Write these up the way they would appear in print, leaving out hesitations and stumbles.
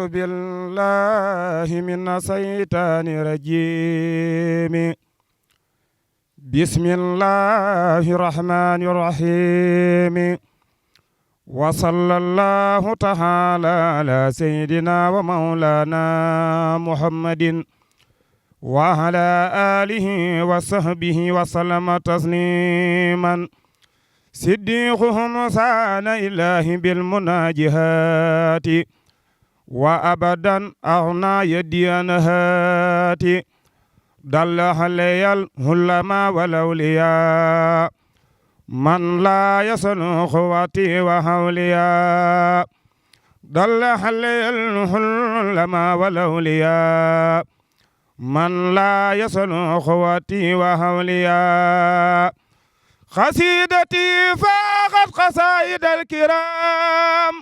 أعوذ بالله من الشيطان الرجيم بسم الله الرحمن الرحيم وصلى الله تعالى على سيدنا ومولانا محمد وعلى آله وصحبه وسلم تسليما صديقهم سان إله بالمناجهات وأبدا أغنى يديانهات دل علي العلماء والأولياء من لا يصل خواتي وحوليا دل علي العلماء والأولياء من لا يصل خواتي وحوليا قصيدتي فاقت قصائد الكرام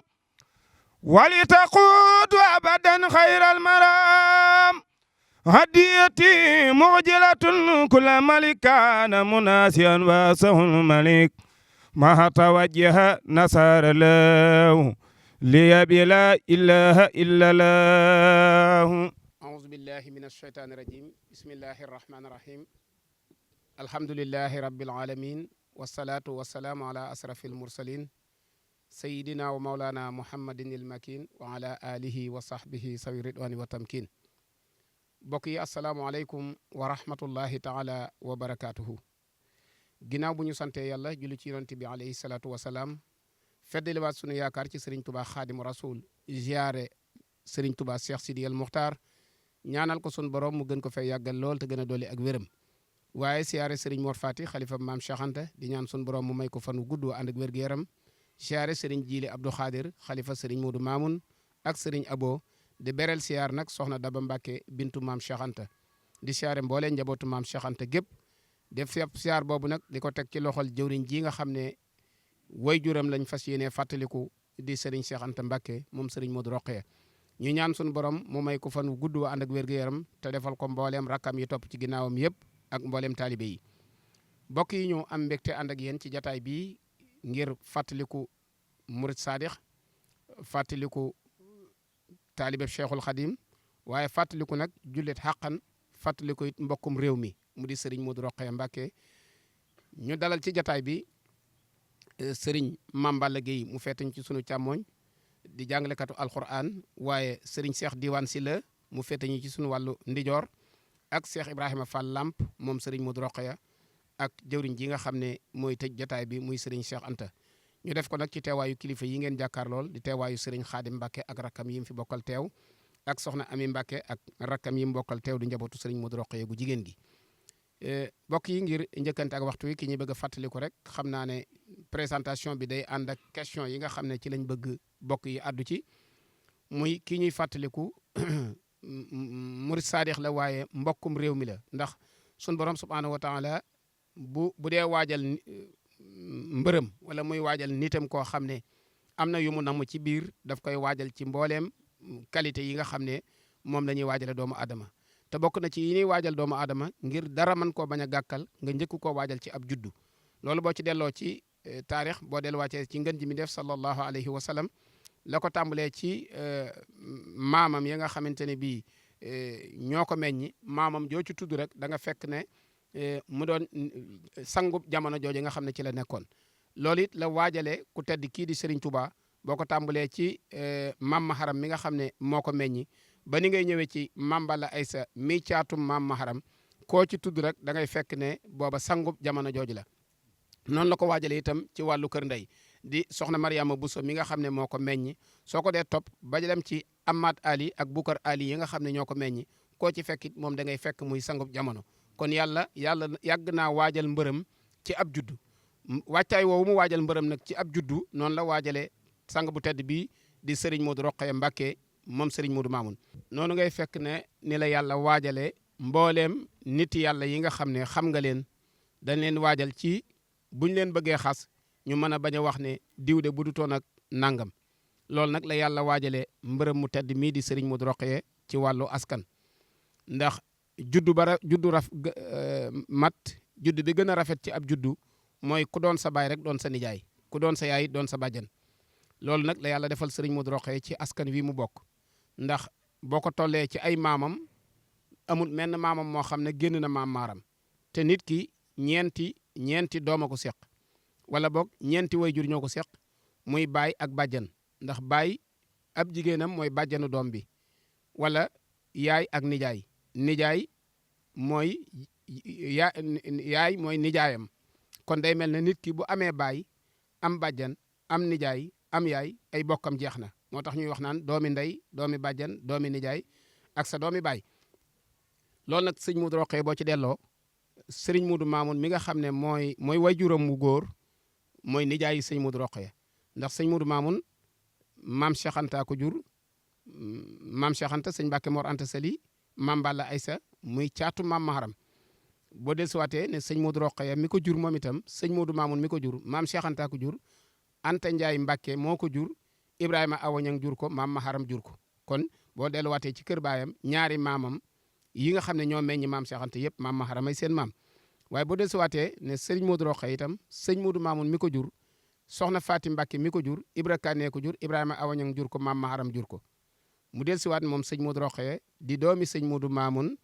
ولتقود أبدا خير المرام هديتي معجلة كل ملك كان مناسيا واسه الملك ما توجه نصر له لي بلا إله إلا الله. أعوذ بالله من الشيطان الرجيم بسم الله الرحمن الرحيم الحمد لله رب العالمين والصلاة والسلام على أشرف المرسلين سيدنا ومولانا محمد المكين وعلى آله وصحبه سوي الرضوان والتمكين. mbokk yi asalaamaaleykum wa rahmatullahi taala wa barakaatuhu. ginnaaw bu ñu sante yàlla julli ci yonent bi alayhi salaatu wa salaam feddaliwaat sunu yaakaar ci Serigne Touba Xaadimu Rasul ziare Serigne Touba Cheikh Sidi El Muxtaar ñaanal ko sunu borom mu gën ko fay yàggal lool te gën a dolli ak wéram. waaye siyaare Serigne Mor Fati xalifa maam Cheikh Anta di ñaan sunu borom mu may ko fan wu gudd ànd ak wér-gu-yaram. siyaare Serigne Jili Abdou Khadir xalifa Serigne Modou Mamoun ak Serigne Abo. di berel siyaar nag soxna Daba Mbacke bintu maam Cheikh Anta di siyaare mboolee njabootu maam Cheikh Anta gépp def siyaar boobu nag di ko teg ci loxol jëwriñ ji nga xam ne way juram lañ fas yéene fàttaliku di Serigne Cheikh Anta Mbacke moom Serigne Modou Rokhaya ñu ñaan suñu borom mu may ko fan wu gudd wa ànd ak wér-gu-yaram te defal ko mbooleem rakkam yi topp ci ginnaawam yëpp ak mbooleem taalibe yi. mbokk yi ñu am mbégte ànd ak yéen ci jataay bii ngir fàttaliku Murid Sadix fàttaliku taalibeb Cheikhul Khadim waaye fàttaliku nag jullit xàqan fàttaliku it mbokkum réew mi mu di Serigne Modou Rokhaya Mbacke ñu dalal ci jataay bi Serigne Mame Balla Gueye mu feetañ ci sunu càmmooñ di jàngalekatu alquran waaye Serigne Cheikh Diwane Sylla mu feetañu ci sunu wàllu ndijoor ak Cheikh Ibrahima Fall Lamp moom Serigne Modou Rokhaya ak jëwriñ ji nga xam ne mooy tëj jataay bi muy Serigne Cheikh Anta ñu def ko nag ci teewaayu kilifa yi ngeen jàkkaar lool di teewaayu Serigne Khadim Mbacke ak rakkam yi mu fi bokkal teew ak soxna Ami Mbacke ak rakkam yi mu bokkal teew di njabootu Serigne Modou Rokhaya gu jigéen gi. mbokk yi ngir njëkkante ak waxtu wi ki ñu bëgg a fàttaliku rek xam naa ne présentation bi day ànd ak question yi nga xam ne ci lañ bëgg bokk yi addu ci muy kii ñuy fàttaliku Murid Sadix la waaye mbokkum réew mi la ndax sun borom subhanahu wa taala bu dee waajal mbërëm wala muy waajal nitam koo xam ne am na yu mu namm ci biir daf koy waajal ci mbooleem qualité yi nga xam ne moom la ñuy waajale doomu aadama te bokk na ci yi ñuy waajal doomu aadama ngir dara mën koo bañ a gàkkal nga njëkk koo waajal ci ab juddu. loolu boo ci delloo ci taarix boo delluwaatee ci ngën ji mi def sallallahu alayhi wa sallam la ko tàmbalee ci maamam ya nga xamante ne bii ñoo ko meññi maamam joo ci tudd rek da nga fekk ne mu doon sangub jamono jooju nga xam ne ci la nekkoon. loolu it la waajalee ku tedd kii di Serigne Touba boo ko tàmbalee ci Mam Maharam mi nga xam ne moo ko meññi ba ni ngay ñëwee ci Mam Balla Aysa mi caatum Mam Maharam koo ci tudd rek da ngay fekk ne booba sangub jamono jooju la. noonu la ko waajalee itam ci wàllu kër ndey di soxna Mariama Bousso mi nga xam ne moo ko meññi soo ko dee topp ba dem ci Amath Ali ak Bukar Ali yi nga xam ne ñoo ko meññi koo ci fekkit moom da ngay fekk muy sangub jamono. kon yàlla yàgg naa waajal mbërëm ci ab juddu wàccaay woowu mu waajal mbërëm nag ci ab juddu noonu la waajalee sang bu tedd bii di Serigne Modou Rokhaya Mbacke moom Serigne Modou Mamoun. noonu ngay fekk ne ni la yàlla waajalee mbooleem nit yàlla yi nga xam ne xam nga leen dañ leen waajal ci buñ leen bëggee xas ñu mën a bañ a wax ne diw de bu dutoon ak nangam loolu nag la yàlla waajalee mbërëm mu tedd mii di Serigne Modou Rokhaya ci wàllu askan ndax juddu mat juddu bi gën a rafet ci ab juddu mooy ku doon sa baay rek doon sa nijaay ku doon sa yaay doon sa bàjjan loolu nag la yàlla defal Serigne Modou Rokhaya ci askan wi mu bokk ndax boo ko tollee ci ay maamam amul menn maamam moo xam ne génn na maam maaram te nit ki ñeenti dooma ko seq wala boog ñeenti wayjur ñoo ko seq muy baay ak bàjjan ndax baay ab jigéenam mooy bàjjanu doom bi wala yaay ak nijaay mooy yaay mooy nijaayam kon day mel ne nit ki bu amee baay am bàjjan am nijaay am yaay ay bokkam jeex na moo tax ñuy wax naan doomi ndey doomi bàjjan doomi nijaay ak sa doomi baay loolu nag sëñ Modou Rokhaya boo ci delloo sëriñ Modou Mamoun mi nga xam ne mooy wayjuram mu góor mooy nijaayi sëñ Modou Rokhaya ndax sëñ Modou Mamoun maam Cheikh Anta ko jur maam Cheikh Anta sëñ Mbàkke Mor Anta Sali maam Balla Aysa muy caatu maam Maharam boo dellusiwaatee ne sëñ Modou Rokhaya mi ko jur moom itam sëñ Modou Mamoun mi ko jur maam Cheikh Anta ko jur Anta Ndiaye Mbàkke moo ko jur Ibrahima Awañang jur ko maam Maharam jur ko kon boo delluwaatee ci kër baayam ñaari maamam yi nga xam ne ñoo meññi maam Cheikh Anta yëpp maam Maharam ay seen maam waaye boo dellusiwaatee ne sëriñ Modou Rokhaya itam sëñ Modou Mamoun mi ko jur soxna Fatim Mbàkke mi ko jur Ibra Kane ko jur Ibrahima Awañang jur ko maam Maharam jur ko mu dellusiwaat moom sëñ Modou Rokhaya di doomi sëñ Modou Mamoun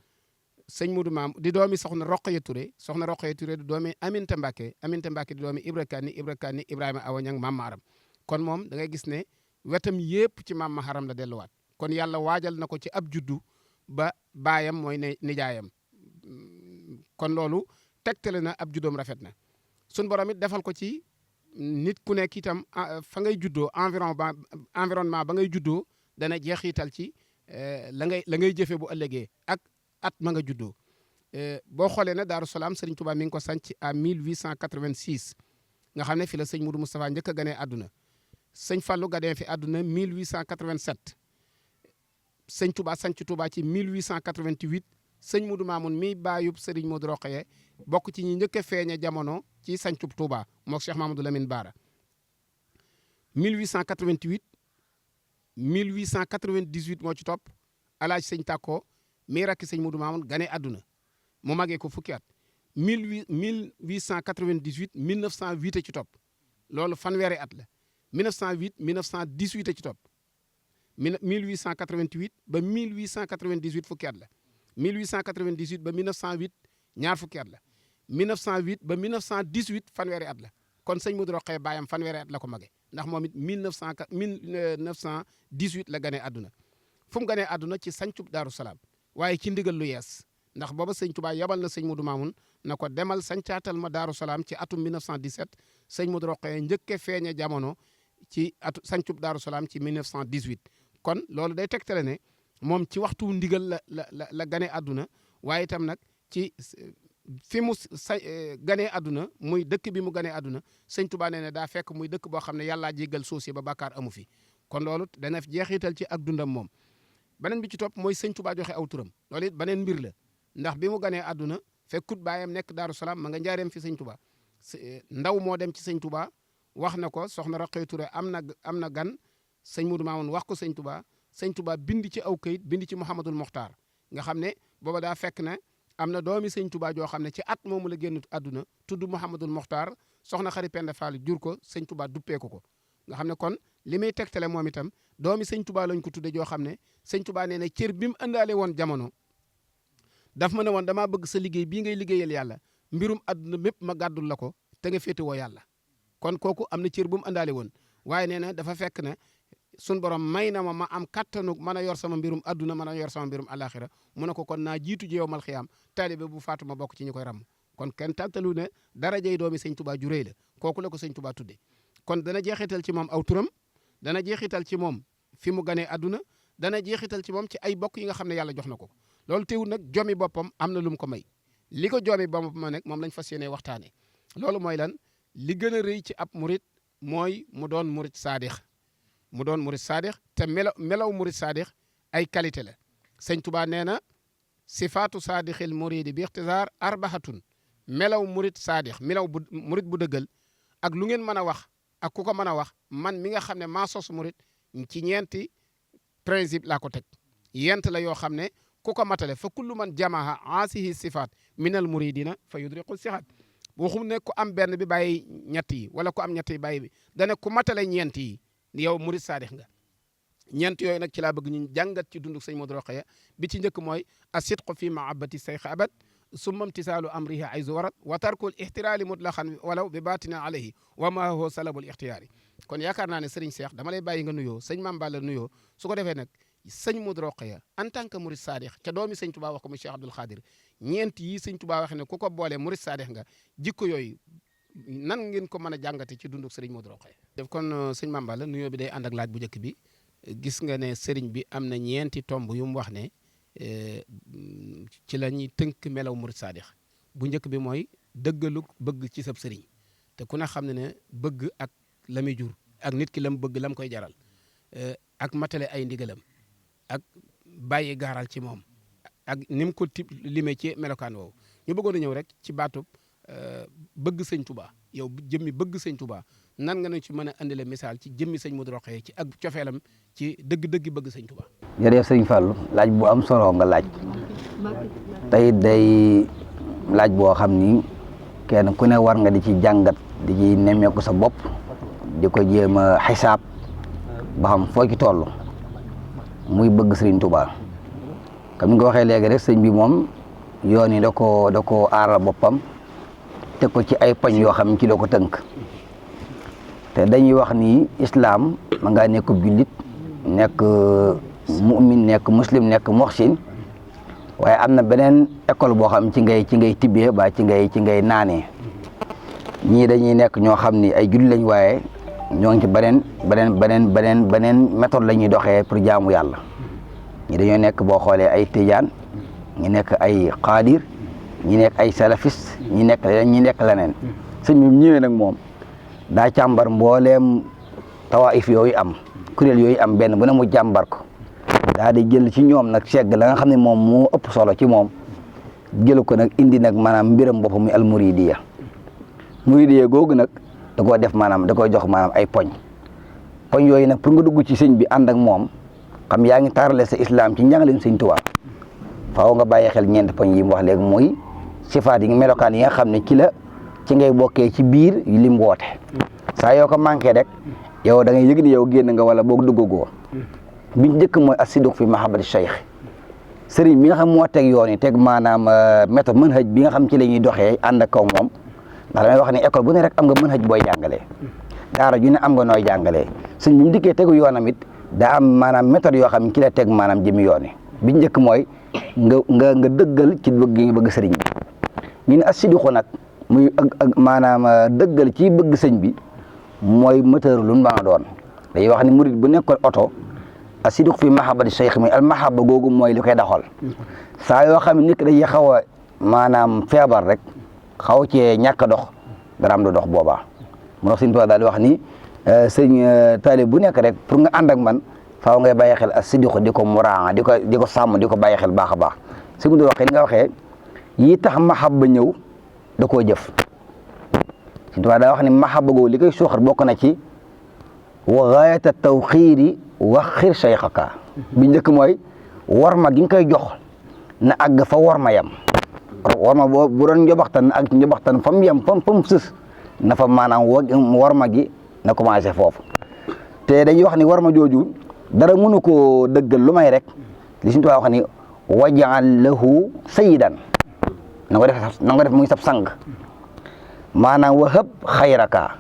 di doomi soxna Rokhaya Touré soxna Rokhaya Touré di doomi Aminta Mbàkke di doomi Ibra Kane Ibrahima Awañang maam Maharam kon moom da ngay gis ne wetam yépp ci maam Maharam la delluwaat kon yàlla waajal na ko ci ab juddu ba baayam mooy nijaayam kon loolu tegtale na ab juddoom rafet na sun borom it defal ko ci nit ku nekk itam fa ngay juddoo environnement ba ngay juddoo dana jeexital ci la ngay jëfe bu ëllëgee ak at ma nga juddoo boo xoolee ne Daaru Salaam Sëriñ Tuubaa mi ngi ko sanc à 1886 nga xam ne fi la sëñ Moudou Moustapha njëkk a ganee àdduna sëñ Fallou ganee fi àdduna 1887 sëñ Touba sanc Touba ci 1888 sëñ Modou Mamoun mi baayub Serigne Modou Rokhaya bokk ci ñi njëkk a feeñe jamono ci sancub Touba mook Cheikh Mamadou Lamine Bara 1888 1898 moo ci topp alaaj sëñ Takko mi rakki sëñ Modou Mamoun gane àdduna mu magee ko fukki at 1898 1908 ci topp loolu fanweeri at la 1908 1918 ci topp 1888 ba 1898 fukki at la 1898 ba 1908 ñaar fukki at la 1908 ba 1918 fanweeri at la kon sëñ Modou Rokhaya baayam fanweeri at la ko mage ndax moom it 1918 la ganee àdduna fu mu ganee àdduna ci sancub Daaru Salaam waaye ci ndigal lu yees ndax booba sëñ Touba yabal na sëñ Modou Mamoun na ko demal sancaatal ma Daaru Salaam ci atum 1917 sëñ Modou Rokhaya njëkke feeñe jamono ci sancub Daaru Salaam ci 1918 kon loolu day tegtale ne moom ci waxtu ndigal la gane àdduna waaye itam nag ci fi mu ganee àdduna muy dëkk bi mu ganee àdduna sëñ Touba nee ne daa fekk muy dëkk boo xam ne yàllaa jéggal suuf si ba bàkkaar amu fi kon loolu dana jeexital ci ak dundam moom beneen bi ci topp mooy sëñ Touba joxe aw turam loolu it beneen mbir la ndax bi mu ganee àdduna fekkut baayam nekk Daaru Salaam ma nga njaareem fi sëñ Touba ndaw moo dem ci sëñ Touba wax na ko soxna Rokhaya Touré am na gan sëñ Modou Mamoun wax ko sëñ Touba bind ci aw kayit bind ci Mouhamadul Mokhtar nga xam ne booba daa fekk ne am na doomi sëñ Touba joo xam ne ci at moomu la génn àdduna tudd Mouhamadul Mokhtar soxna Xari Penda Fall jur ko sëñ Touba duppeeku ko nga xam ne kon li muy tegtale moom itam doomi sëñ Touba lañ ko tudde joo xam ne sëñ Touba nee na cër bi mu ëndaale woon jamono daf ma ne woon damaa bëgg sa liggéey bii ngay liggéeyal yàlla mbirum àdduna mépp ma gàddul la ko te nga féete woo yàlla kon kooku am na cër bu mu ëndaale woon waaye nee na dafa fekk ne sun borom may na ma am kattanu mën a yor sama mbirum adduna mën a yor sama mbirum alaxira mu ne ko kon naa jiitu ji yowmal xiyaam taalibe bu faatu ma bokk ci ñi koy ràmm kon kenn tàntalu ne darajey doomi sëñ Touba ju réy la kooku la ko sëñ Touba tudde kon dana jeexital ci moom aw turam dana jeexital ci moom fi mu ganee adduna dana jeexital ci moom ci ay bokk yi nga xam ne yàlla jox na ko loolu teewul nag jomi boppam am na lu mu ko may li ko jomi boppam nag moom lañ fas yéene waxtaane loolu mooy lan li gën a rëy ci ab murit mooy mu doon murit saadix te melaw murit saadix ay qualité la sëñ Touba nee na sifaatu saadixil muridi bi ixtisaar arbahatun melaw murit saadix melaw bu murit bu dëggal ak lu ngeen mën a wax ak ku ko mën a wax man mi nga xam ne maa sos murit ci ñeenti principe laa ko teg yent la yoo xam ne ku ko matale fa kullu man jamaha asihi sifaat minal muridina fa yudriqu sixaat waxum ne ku am benn bi bàyyi ñett yi wala ku am ñett yi bàyyi bi dane ku matale ñeent yi yow murit saadix nga ñeent yooyu nag ci laa bëgg ñu jàngat ci dunduk sëñ Modou Rokhaya bi ci njëkk mooy asidqu fi mahabbati sayx abad summa imtisaalu amrihi ayzu warat wa tarkul ixtiraali mutlaqan walaw bi baatina alayhi wa ma huwa salabul ixtiyaari kon yaakaar naa ne sëriñ Cheikh dama lay bàyyi nga nuyoo sëñ Mame Balla nuyoo su ko defee nag sëñ Modou Rokhaya en tant que murid saadix ca doomi sëñ Touba wax ko mu Cheikh Abdoul Khadir ñeent yi sëñ Touba wax ne ku ko boole murid saadix nga jikko yooyu nan ngeen ko mën a jàngate ci dunduk sëriñ Modou Rokhaya def kon sëñ Mame Balla nuyoo bi day ànd ak laaj bu njëkk bi gis nga ne sëriñ bi am na ñeenti tomb yu mu wax ne ci la ñuy tënk melaw murid saadix bu njëkk bi mooy dëggalu bëgg ci sab sëriñ te ku ne xam ne ne bëgg ak la muy jur ak nit ki lam bëgg lam koy jaral ak matale ay ndigalam ak bàyyi gaaral ci moom ak ni mu ko limee ci melokaan woowu ñu bëggoon a ñëw rek ci baatub bëgg sëñ Touba yow jëmmi bëgg sëñ Touba nan nga ñu ci mën a andile misaal ci jëmmi sëñ Modou Rokhaya ci ak cofeelam ci dëgg-dëgg bëgg sëñ Touba. jërëjëf sëñ Fallou laaj bu am solo nga laaj tey day laaj boo xam ni kenn ku ne war nga di ci jàngat di ci nemmeeku sa bopp di ko jéem a xisaab ba xam foo ci toll muy bëgg sëriñ Touba comme ni nga ko waxee léegi rek sëñ bi moom yoon yi da koo aaral boppam teg ko ci ay poñ yoo xam ne ci la ko tënk te dañuy wax ni islam ma ngaa nekk jullit nekk mu'min nekk muslim nekk muhsin waaye am na beneen école boo xam ci ngay tibbee ba ci ngay naanee ñii dañuy nekk ñoo xam ni ay jullit lañ waaye ñoo ngi ci beneen méthode la ñuy doxee pour jaamu yàlla ñi dañoo nekk boo xoolee ay tijaan ñi nekk ay xaadir ñi nekk ay salafiste ñi nekk leneen sëñ bi ñëwee nag moom daa càmbar mbooleem tawaif yooyu am kuréel yooyu am benn bu ne mu jàmbar ko daa di jël ci ñoom nag segg la nga xam ne moom moo ëpp solo ci moom jël ko nag indi nag maanaam mbiram boppam muy al muridiya googu nag da koo def maanaam da koy jox maanaam ay poñ yooyu nag pour nga dugg ci sëñ bi ànd ak moom xam yaa ngi taarale sa islam ci njàngaleem sëñ Tuubaa faaw nga bàyyi xel ñeent poñ yi mu wax léegi muy sifaat yi melokaan yi nga xam ne ci ngay bokkee ci biir li mu woote saa yoo ko manqué rek yow da ngay yëg ni yow génn nga wala boog duggagoo bi njëkk mooy as-sidq fi mahabbati cheikh sëriñ bi nga xam moo teg yoon yi teg maanaam méthode manhaj bi nga xam ci la ñuy doxee ànd ak kaw moom ndax damay wax ni école bu ne rek am nga manhaj booy jàngalee daara ju ne am nga nooy jàngalee sëñ bi mu dikkee tegu yoonam it daa am maanaam méthode yoo xam ne ci la teg maanaam jëmi yoon yi bi njëkk mooy nga dëggal ci bëgg gi nga bëgg sëriñ bi ñu ne as-sidq nag muy ak maanaam dëggal ci bëgg sëñ bi mooy moteur lu mu mën a doon dañuy wax ni murid bu nekkoon oto as-sidq fi mahabbati cheikh mi al mahabba googu mooy li koy daxal saa yoo xam ne nit ki dañuy xaw a maanaam feebar rek xaw cee ñàkk a dox dara am du dox boobaa mu wax sëñ Tuubaa daal di wax ni sëñ taalib bu nekk rek pour nga ànd ak man faaw ngay bàyyi xel as-sidq di ko muraa di ko sàmm di ko bàyyi xel baax a baax su mu waxee li nga waxee yi tax mahabba ñëw da koo jëf sëñ Tuubaa daa wax ni mahabba googu li koy suuxat bokk na ci wa gaayata tawxiiri waxir cheikhaka bi njëkk mooy warma gi nga koy jox na àgg fa warma yam warma boo bu doon njobaxtan na àgg ci njobaxtan fa mu yem fa mu sës na fa maanaam warma gi na commencé foofu te dañuy wax ni warma jooju dara mënu koo dëggal lu may rek li Sëñ Tuubaa wax ni waj'al lahu sayyidan na nga def muy sab sang maanaam wa hëb xayraka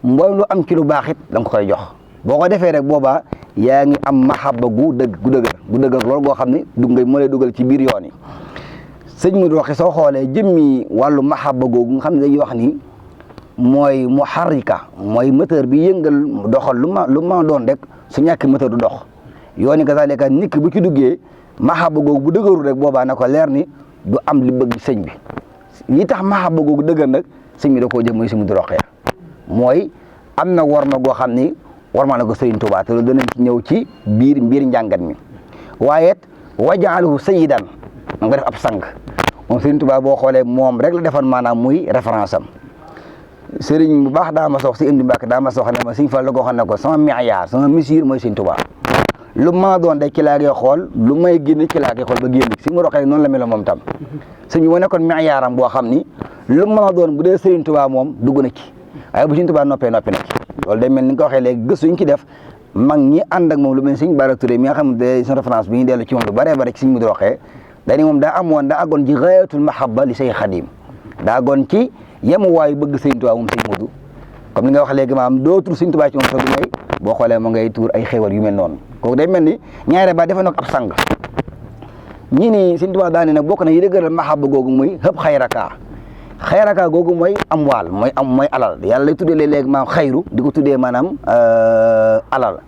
mbooy lu am ci lu baax it da nga koy jox boo ko defee rek boobaa yaa ngi am mahabba gu dëgër loolu goo xam ne moo lay dugal ci biir yoon yi sëñ mu waxee soo xoolee jëmmi wàllu mahabba googu nga xam ne dañuy wax ni mooy muharrika mooy moteur bi yëngal doxal lu ma doon rek su ñàkk moteur du dox yoon yi kazaalika nit ki bu ci duggee mahabba googu bu dëgëru rek boobaa na ko leer ni du am li bëgg sëñ bi li tax mahabba googu dëgër nag sëñ bi da koo jëm mooy Sëñ Modou Rokhaya mooy am na warma goo xam ni warma na ko Sëriñ Tuubaa te loolu danañ ci ñëw ci biir njàngat mi waaye it waj'alhu sayyidan na nga def ab sang moom Sëriñ Tuubaa boo xoolee moom rek la defoon maanaam muy référence am sëriñ bu baax daa ma sox si indi Mbàkke daa ma sox ne ma Sëñ Fall la ko xam ne ko sama miyaar sama mesure mooy Sëñ Tuubaa lu ma doon day ci laa koy xool lu may génn ci laa koy xool ba génn Sëñ Modou Rokhaya noonu la mel moom tam sëñ bi moo nekkoon miyaaram boo xam ni lu ma doon bu dee Sëriñ Tuubaa moom dugg na ci waaye bu Sëriñ Tuubaa noppee noppi na ci loolu day mel ni nga ko waxee léegi gëstu ñu ci def mag ñi ànd ak moom lu mel ni sëñ Bara Touré mi nga xam ne suñu référence bi ñu dellu ci moom lu bëree bëri ci sëñ Mudu Rokhaya dañu moom daa àggoon ci gaayatul mahabba li say xadim daa àggoon ci yemuwaayu bëgg sëñ Tuubaa moom sëñ Mudu comme li nga wax léegi maanaam dootul sëñ Tuubaa ci moom sax du may boo xoolee mu ngay tuur ay xéwal yu mel noonu kooku day mel ni ñaare ba defe na ko ab sang ñii ni sëñ Tuubaa daane nag bokk na yi dëgëral mahabba googu muy xëpp xayraka googu mooy am waal mooy alal yàlla lay tuddee léeg-léeg maam xayru di ko tuddee maanaam alal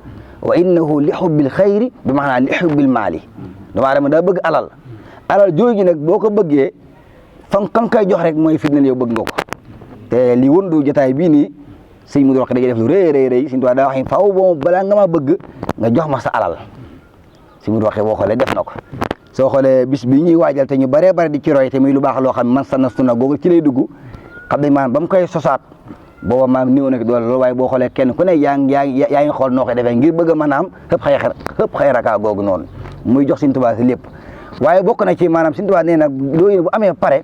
wa innahu li xubbil xayri bi maanaam li xubbil maali doomu aadama daa bëgg alal jooju nag boo ko bëggee fan kan koy jox rek mooy firndeel yow bëgg nga ko te li wundu jotaay bii nii sëñ Mudu Rokhaya dajee def lu rëy sëñ Tuubaa daa wax faaw boo balaa nga ma bëgg nga jox ma sa alal sëñ Mudu Rokhaya boo xoolee def na ko soo xoolee bis bi ñuy waajal te ñu bëree bëri di ci roy te muy lu baax loo xam ne man sanna sunna googu ci lay dugg xam ne maanaam ba mu koy sosaat booba maam néew nag doole loolu waaye boo xoolee kenn ku ne yaa ngi xool noo koy defee ngir bëgg a maanaam xëpp xayraka googu noonu muy jox sëñ Tuubaa si lépp waaye bokk na ci maanaam sëñ Tuubaa nee nag loolu bu amee pare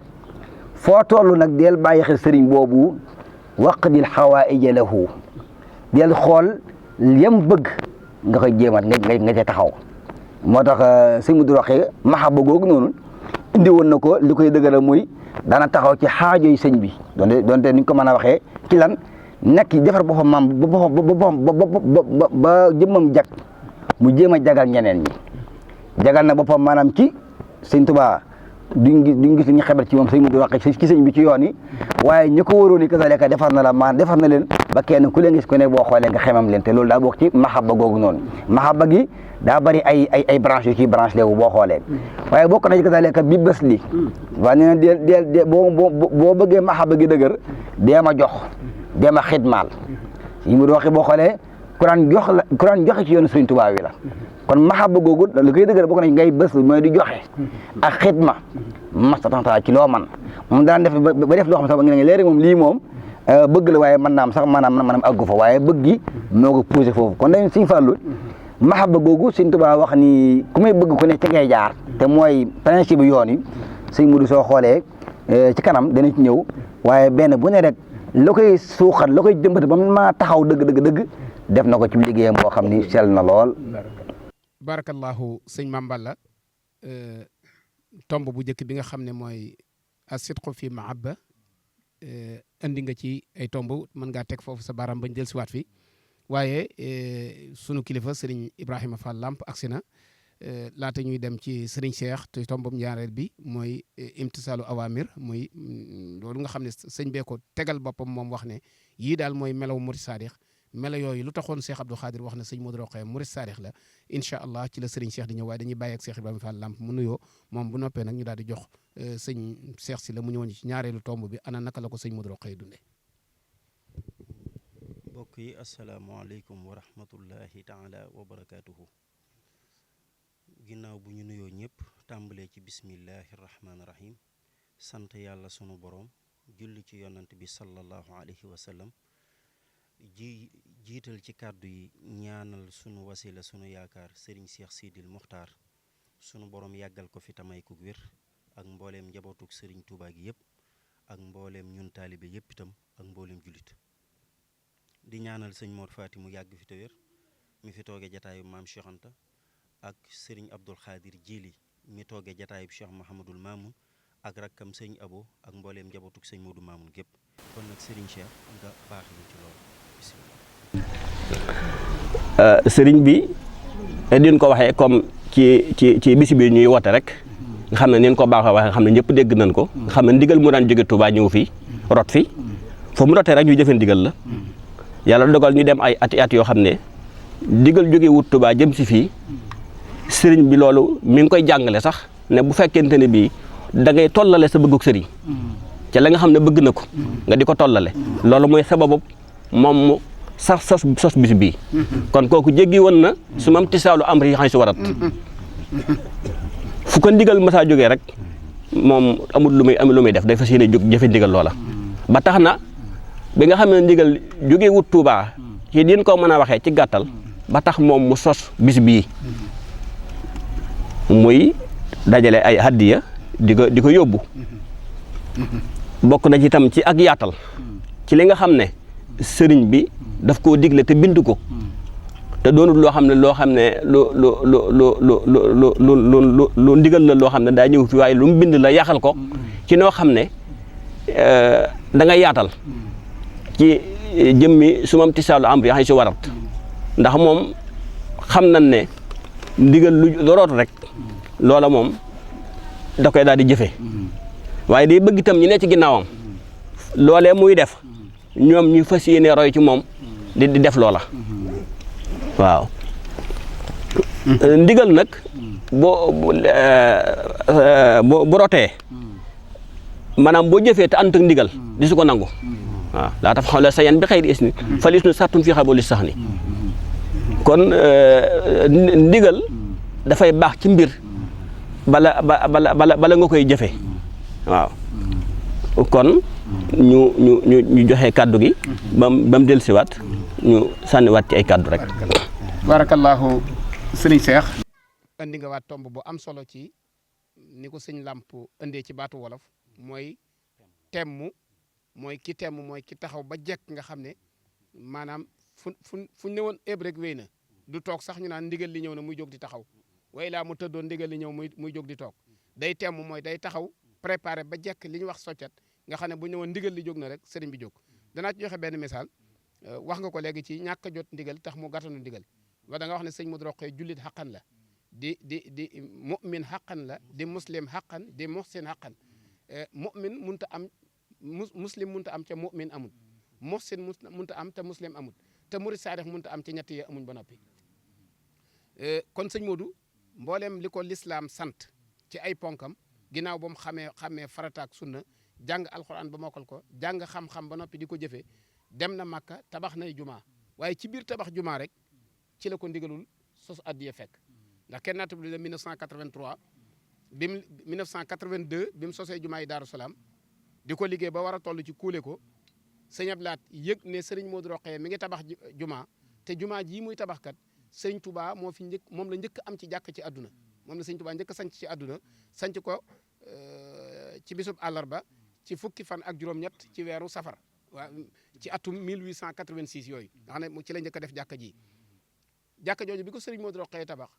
foo toll nag del bàyyi xel sëriñ boobu waqdil xawaaija lahu del xool yam bëgg nga koy jéemat nga ca taxaw moo tax sëñ Mudu Rokhaya mahabba googu noonu indi woon na ko li koy dëgëral muy daana taxaw ci xaajo yi sëñ bi donte ni ñu ko mën a waxee ci lan nekk defar boppam maam ba jëmmam jag mu jéem a jagal ñeneen ñi jagal na boppam maanaam ci sëñ Tuubaa duñ gis ñu xebal ci moom sëñ Mudu Rokhaya ci sëñ bi ci yoon yi waaye ñi ko wóoroon ni kasaaleka defar na leen ba kenn ku leen gis ku ne boo xoolee nga xemam leen te loolu daa bokk ci mahabba googu noonu mahabba gi daa bëri ay branche yu ci branche léegu boo xoolee waaye bokk na ci kasaaleka bi bés li waaye nee na deel boo bëggee mahabba gi dëgër dee ma jox dee ma xidmaal sëñ Mudu Rokhaya boo xoolee Quran joxe ci yoonu sëñ Tuubaa wi la kon mahabba googu lu koy dëgër bokk na ngay bés mooy di joxe ak xidma mastatanta ci loo man moom daan def ba def loo xam sax ba nga léegi moom lii moom bëgg la waaye mën naam sax maanaam àggu fa waaye bëgg gi moo ko posé foofu kon dañ Sëñ Fallu mahabba googu Sëñ Tuubaa wax ni ku may bëgg ku ne ci ngay jaar te mooy principe yoon yi Sëñ Mudu soo xoolee ci kanam dana ci ñëw waaye benn bu ne rek la koy suuxat la koy jëmbat ba ma taxaw dëgg def na ko ci liggéeyam boo xam ni sell na lool. barakallahu sëñ Mame Balla tomb bu njëkk bi nga xam ne mooy as-sidqu fi mahabba andi nga ci ay tomb mën ngaa teg foofu sa baaraam bañ del siwaat fi waaye sunu kilifa sëriñ Ibrahima Fall Lamp agsi na laata ñuy dem ci sëriñ Cheikh te tombam ñaareel bi mooy imtisaalu awamir muy loolu nga xam ne sëñ bee ko tegal boppam moom wax ne yii daal mooy melaw murid saadix melo yooyu lu taxoon Cheikh Abdou Khadir wax na sëñ Mudu Rokhaya murid saadix la incha allah ci la sëriñ Cheikh di ñëw waaye dañuy bàyyi ak Cheikh Ibrahima Fall Lamp mu nuyoo moom bu noppee nag ñu daal di jox sëñ Cheikh si la mu ñëwoon ci ñaareelu tomb bi ana naka la ko sëñ Mudu Rokhaya dundee. mbokk yi asalaamaaleykum wa rahmatullahi taala wa barakaatuhu. ginnaaw bu ñu nuyoo ñëpp tàmbalee ci bismillahi rahmaani rahim sant yàlla sunu borom julli ci yonant bi sallallahu alayhi wa sallam jiital ci kàddu yi ñaanal sunu wasila sunu yaakaar Serigne Cheikh Sidil Muxtaar sunu borom yàggal ko fi tamay ku wér ak mbooleem njabootuk Serigne Touba gi yëpp ak mbooleem ñun taalibe yëpp itam ak mbooleem jullit di ñaanal sëñ Mor Fati mu yàgg fi te wér mi fi tooge jataayu maam Cheikh Anta ak Serigne Abdul Xaadir Jili mi tooge jataayu Cheikh Mahamadul Mamoun ak rakkam sëñ Abo ak mbooleem njabootuk sëñ Modou Mamoun gépp kon nag Serigne Cheikh nga baax ñu ci loolu sëriñ bi din ko waxee comme ci bisi bi ñuy woote rek nga xam ne neen ko baaxoo waxee nga xam ne ñëpp dégg nañ ko nga xam ne ndigal mu daan jóge Touba ñëw fii rot fi foo mu rotee rek ñu jëfe ndigal la yàlla dogal ñu dem ay ati at yoo xam ne ndigal jóge wut Touba jëm si fii sëriñ bi loolu mi ngi koy jàngale sax ne bu fekkente ne bii da ngay tollale sa bëgguk sëriñ ca la nga xam ne bëgg na ko nga di ko tollale loolu mooy sababu moom mu sos bis bii kon kooku jéggi woon na su mam tisaalu am ri xañ si warat fu ko ndigal masaa jógee rek moom amul lu muy def day fas yéene jóg jëfe ndigal loola ba tax na bi nga xam ne ndigal jógee wut Touba ci din ko mën a waxee ci gàttal ba tax moom mu sos bis bii muy dajale ay hadiya di ko yóbbu bokk na ci itam ci ak yaatal ci li nga xam ne sëriñ bi daf koo digle te bind ko te doonul loo xam ne lu ndigal la loo xam ne daa ñëw fi waaye lu mu bind la yaxal ko ci noo xam ne da nga yaatal ci jëmmi sumam tisaalu amri xay si warat ndax moom xam nañ ne ndigal lu root rek loola moom da koy daal di jëfe waaye day bëgg itam ñu ne ci ginnaawam loolee muy def ñoom ñu fas yéene roy ci moom di def loola waaw ndigal nag bu rotee maanaam boo jëfee te ànd ak ndigal di su ko nangu waaw laa taf xawla sa yan bi xëy di is ni falis nu sartum fii xaboli sax ni kon ndigal dafay baax ci mbir bala nga koy jëfe waaw kon ñu joxe kàddu gi ba mu dellusiwaat ñu sànniwaat ci ay kàddu rek. barakallahu sëriñ Cheikh. andi nga waat tomb bu am solo ci ni ko sëñ Lamp indee ci baatu wolof mooy temmu mooy ki temm mooy ki taxaw ba jekk nga xam ne maanaam fu ne woon ëb rek wéy na du toog sax ñu naan ndigal li ñëw na muy jóg di taxaw way laa mu tëddoon ndigal li ñëw muy jóg di toog day temm mooy day taxaw préparé ba jekk li ñu wax soccat nga xam ne bu ñu woon ndigal li jóg na rek sëriñ bi jóg. danaa ci joxe benn misaal wax nga ko léegi ci ñàkk a jot ndigal tax mu gàttanu ndigal wa da nga wax ne sëñ Modou Rokhaya jullit xaqan la di mu'min xaqan la di muslim xaqan di muhsin xaqan mu'min munta am muslim munta am ca mu'min amul muhsin munta am te muslim amul te murid saadix munta am ca ñett yi amuñ ba noppi. kon sëñ Modou mbooleem li ko lislaam sant ci ay ponkam ginnaaw ba mu xamee farataak sunna jàng alxuraan ba mokkal ko jàng xam-xam ba noppi di ko jëfee dem na Makka tabax nay jumaa waaye ci biir tabax jumaa rek ci la ko ndigalul sos addiya fekk ndax kenn naata bu 1983 bi mu 1982 bi mu sosee jumaa yi Daaru Salaam di ko liggéey ba war a toll ci kuule ko sëñ Ablaat yëg ne Serigne Modou Rokhaya mi ngi tabax jumaa te jumaa jii muy tabax kat sëñ Touba moom la njëkk am ci jàkk ci àdduna moom la sëñ Touba njëkk a sanc ci àdduna sanc ko ci bisub àllarba ci fukki fan ak juróom-ñett ci weeru safar waaw ci atum 1886 yooyu nga xam ne ci la njëkk a def jàkka ji jàkka jooju bi ko Serigne Modou Rokhaya tabax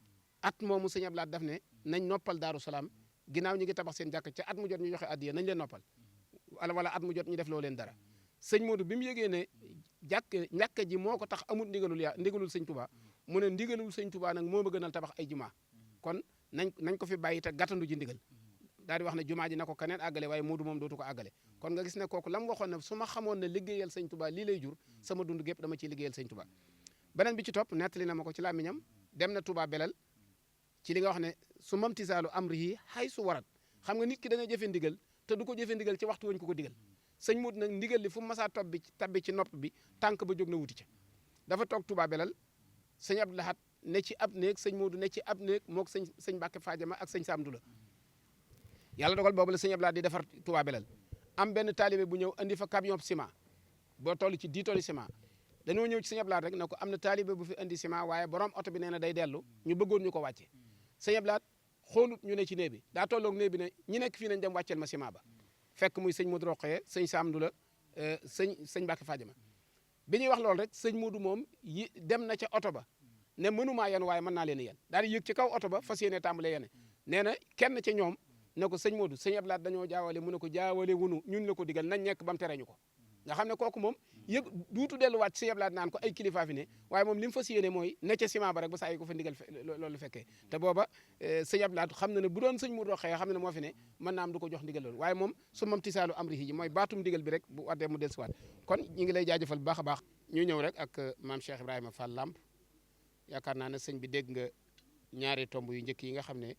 at moomu sëñ Ablaat daf ne nañ noppal Daaru Salaam ginnaaw ñi ngi tabax seen jàkka ca at mu jot ñu joxe addiya nañ leen noppal wala at mu jot ñu def loo leen dara sëñ Modou bi mu yëgee ne jàkka ji moo ko tax amul ndigalul sëñ Touba mu ne ndigalul sëñ Touba nag moo ma gënal tabax ay jumaa kon nañ ko fi bàyyi te gàttandu ji ndigal daal di wax ne jumaa ji na ko keneen àggale waaye Modou moom dootu ko àggale kon nga gis ne kooku la mu waxoon ne su ma xamoon ne liggéeyal sëñ Touba lii lay jur sama dund gépp dama ciy liggéeyal sëñ Touba beneen bi ci topp nettali na ma ko ci làmmiñam dem na Touba belal ci li nga wax ne su mamtisaalu amri yi xay su warat xam nga nit ki dana jëfe ndigal te du ko jëfe ndigal ci waxtu wañ ko digal sëñ Modou nag ndigal li fu mu masaa tabbi ci nopp bi tànk ba jóg na wuti ca dafa toog Touba belal sëñ Abdou Lahad ne ci ab néeg sëñ Modou ne ci ab néeg moog sëñ Mbàkke Fadiama ak sëñ Samdu la yàlla dogal boobu la sëñ Abdou Lahad di defar Touba belal am benn taalibe bu ñëw andi fa camion ciment boo toll ci 10 tonnes ciment dañoo ñëw ci sëñ Abdou Lahad rek ne ko am na taalibe bu fi andi ciment waaye borom oto bi nee na day dellu ñu bëggoon ñu ko wàcce sëñ Abdou Lahad xoolut ñu ne ci néeg bi daa tolloog néeg bi ne ñi nekk fii nañ dem wàcceel ma ciment ba fekk muy sëñ Modou Rokhaya sëñ Samdu la sëñ Mbàkke Fadiama bi ñuy wax loolu rek sëñ Modou moom dem na ca oto ba ne mënumaa yen waaye mën naa leen yen daal di yëg ci kaw oto ba fas yéene tàmbale yene nee na kenn ca ñoom ne ko sëñ Modou sëñ Abdou Lahad dañoo jaawale mu ne ko jaawale wunu ñun la ko digal nañ nekk ba mu tere ñu ko nga xam ne kooku moom yëg duutu delluwaat ci sëñ Abdou Lahad naan ko ay kilifa fi ne waaye moom li mu fas yéene mooy ne ca ciment ba rek ba saa yi ko fa ndigal loolu fekkee te booba sëñ Abdou Lahad xam na ne bu doon sëñ Modou Rokhaya xam ne moo fi ne mën naa am du ko jox ndigal loolu waaye moom su mam tisaalu amri ji mooy baatum ndigal bi rek bu waddee mu dellusiwaat kon ñu ngi lay jaajëfal bu baax a baax ñu ñëw rek ak maam Cheikh Ibrahima Fall Lamp yaakaar naa ne sëñ bi dégg nga ñaari tomb yu njëkk yi nga xam ne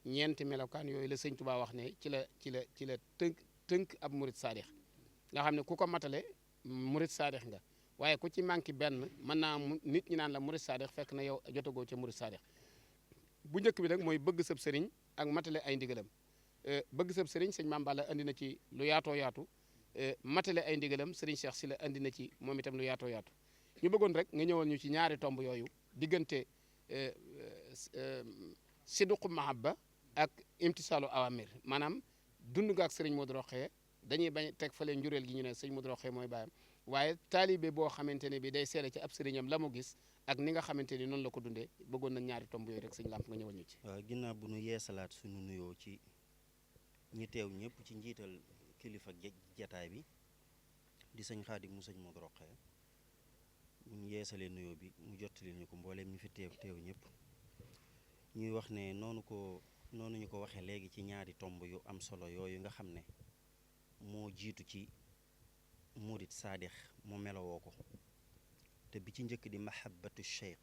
ñeenti melokaan yooyu la sëñ Touba wax ne ci la tënk ab murid saadix nga xam ne ku ko matale murid saadix nga waaye ku ci manqué benn mën naa nit ñi naan la murid saadix fekk na yow jotagoo ca murid saadix bu njëkk bi nag mooy bëgg sëb sëriñ ak matale ay ndigalam bëgg sëb sëriñ sëñ Mame Balla andi na ci lu yaatoo yaatu matale ay ndigalam sëriñ Cheikh Sylla andi na ci moom itam lu yaatoo yaatu ñu bëggoon rek nga ñëwal ñu ci ñaari tomb yooyu diggante sidqu mahabba ak imtisaalu awamir maanaam dund nga ak sëriñ Modou Rokhaya dañuy bañ teg fale njureel gi ñu ne sëñ Modou Rokhaya mooy baayam waaye taalibe boo xamante ne bi day seede ci ab sëriñam la mu gis ak ni nga xamante ni noonu la ko dundee bëggoon nañ ñaari tomb yooyu rek sëñ Lamp nga ñëwal ñu ci. waaw ginnaaw bu nu yeesalaat suñu nuyoo ci ñi teew ñëpp ci njiital kilifa jataay bi di sëñ Xaadim mu sëñ Modou Rokhaya bu ñu yeesalee nuyoo bi mu jottali ñu ko mbooleem ñu fi teew ñëpp ñuy wax ne noonu ñu ko waxee léegi ci ñaari tomb yu am solo yooyu nga xam ne moo jiitu ci murit saadix mu melowoo ko te bi ci njëkk di mahabbatu cheikh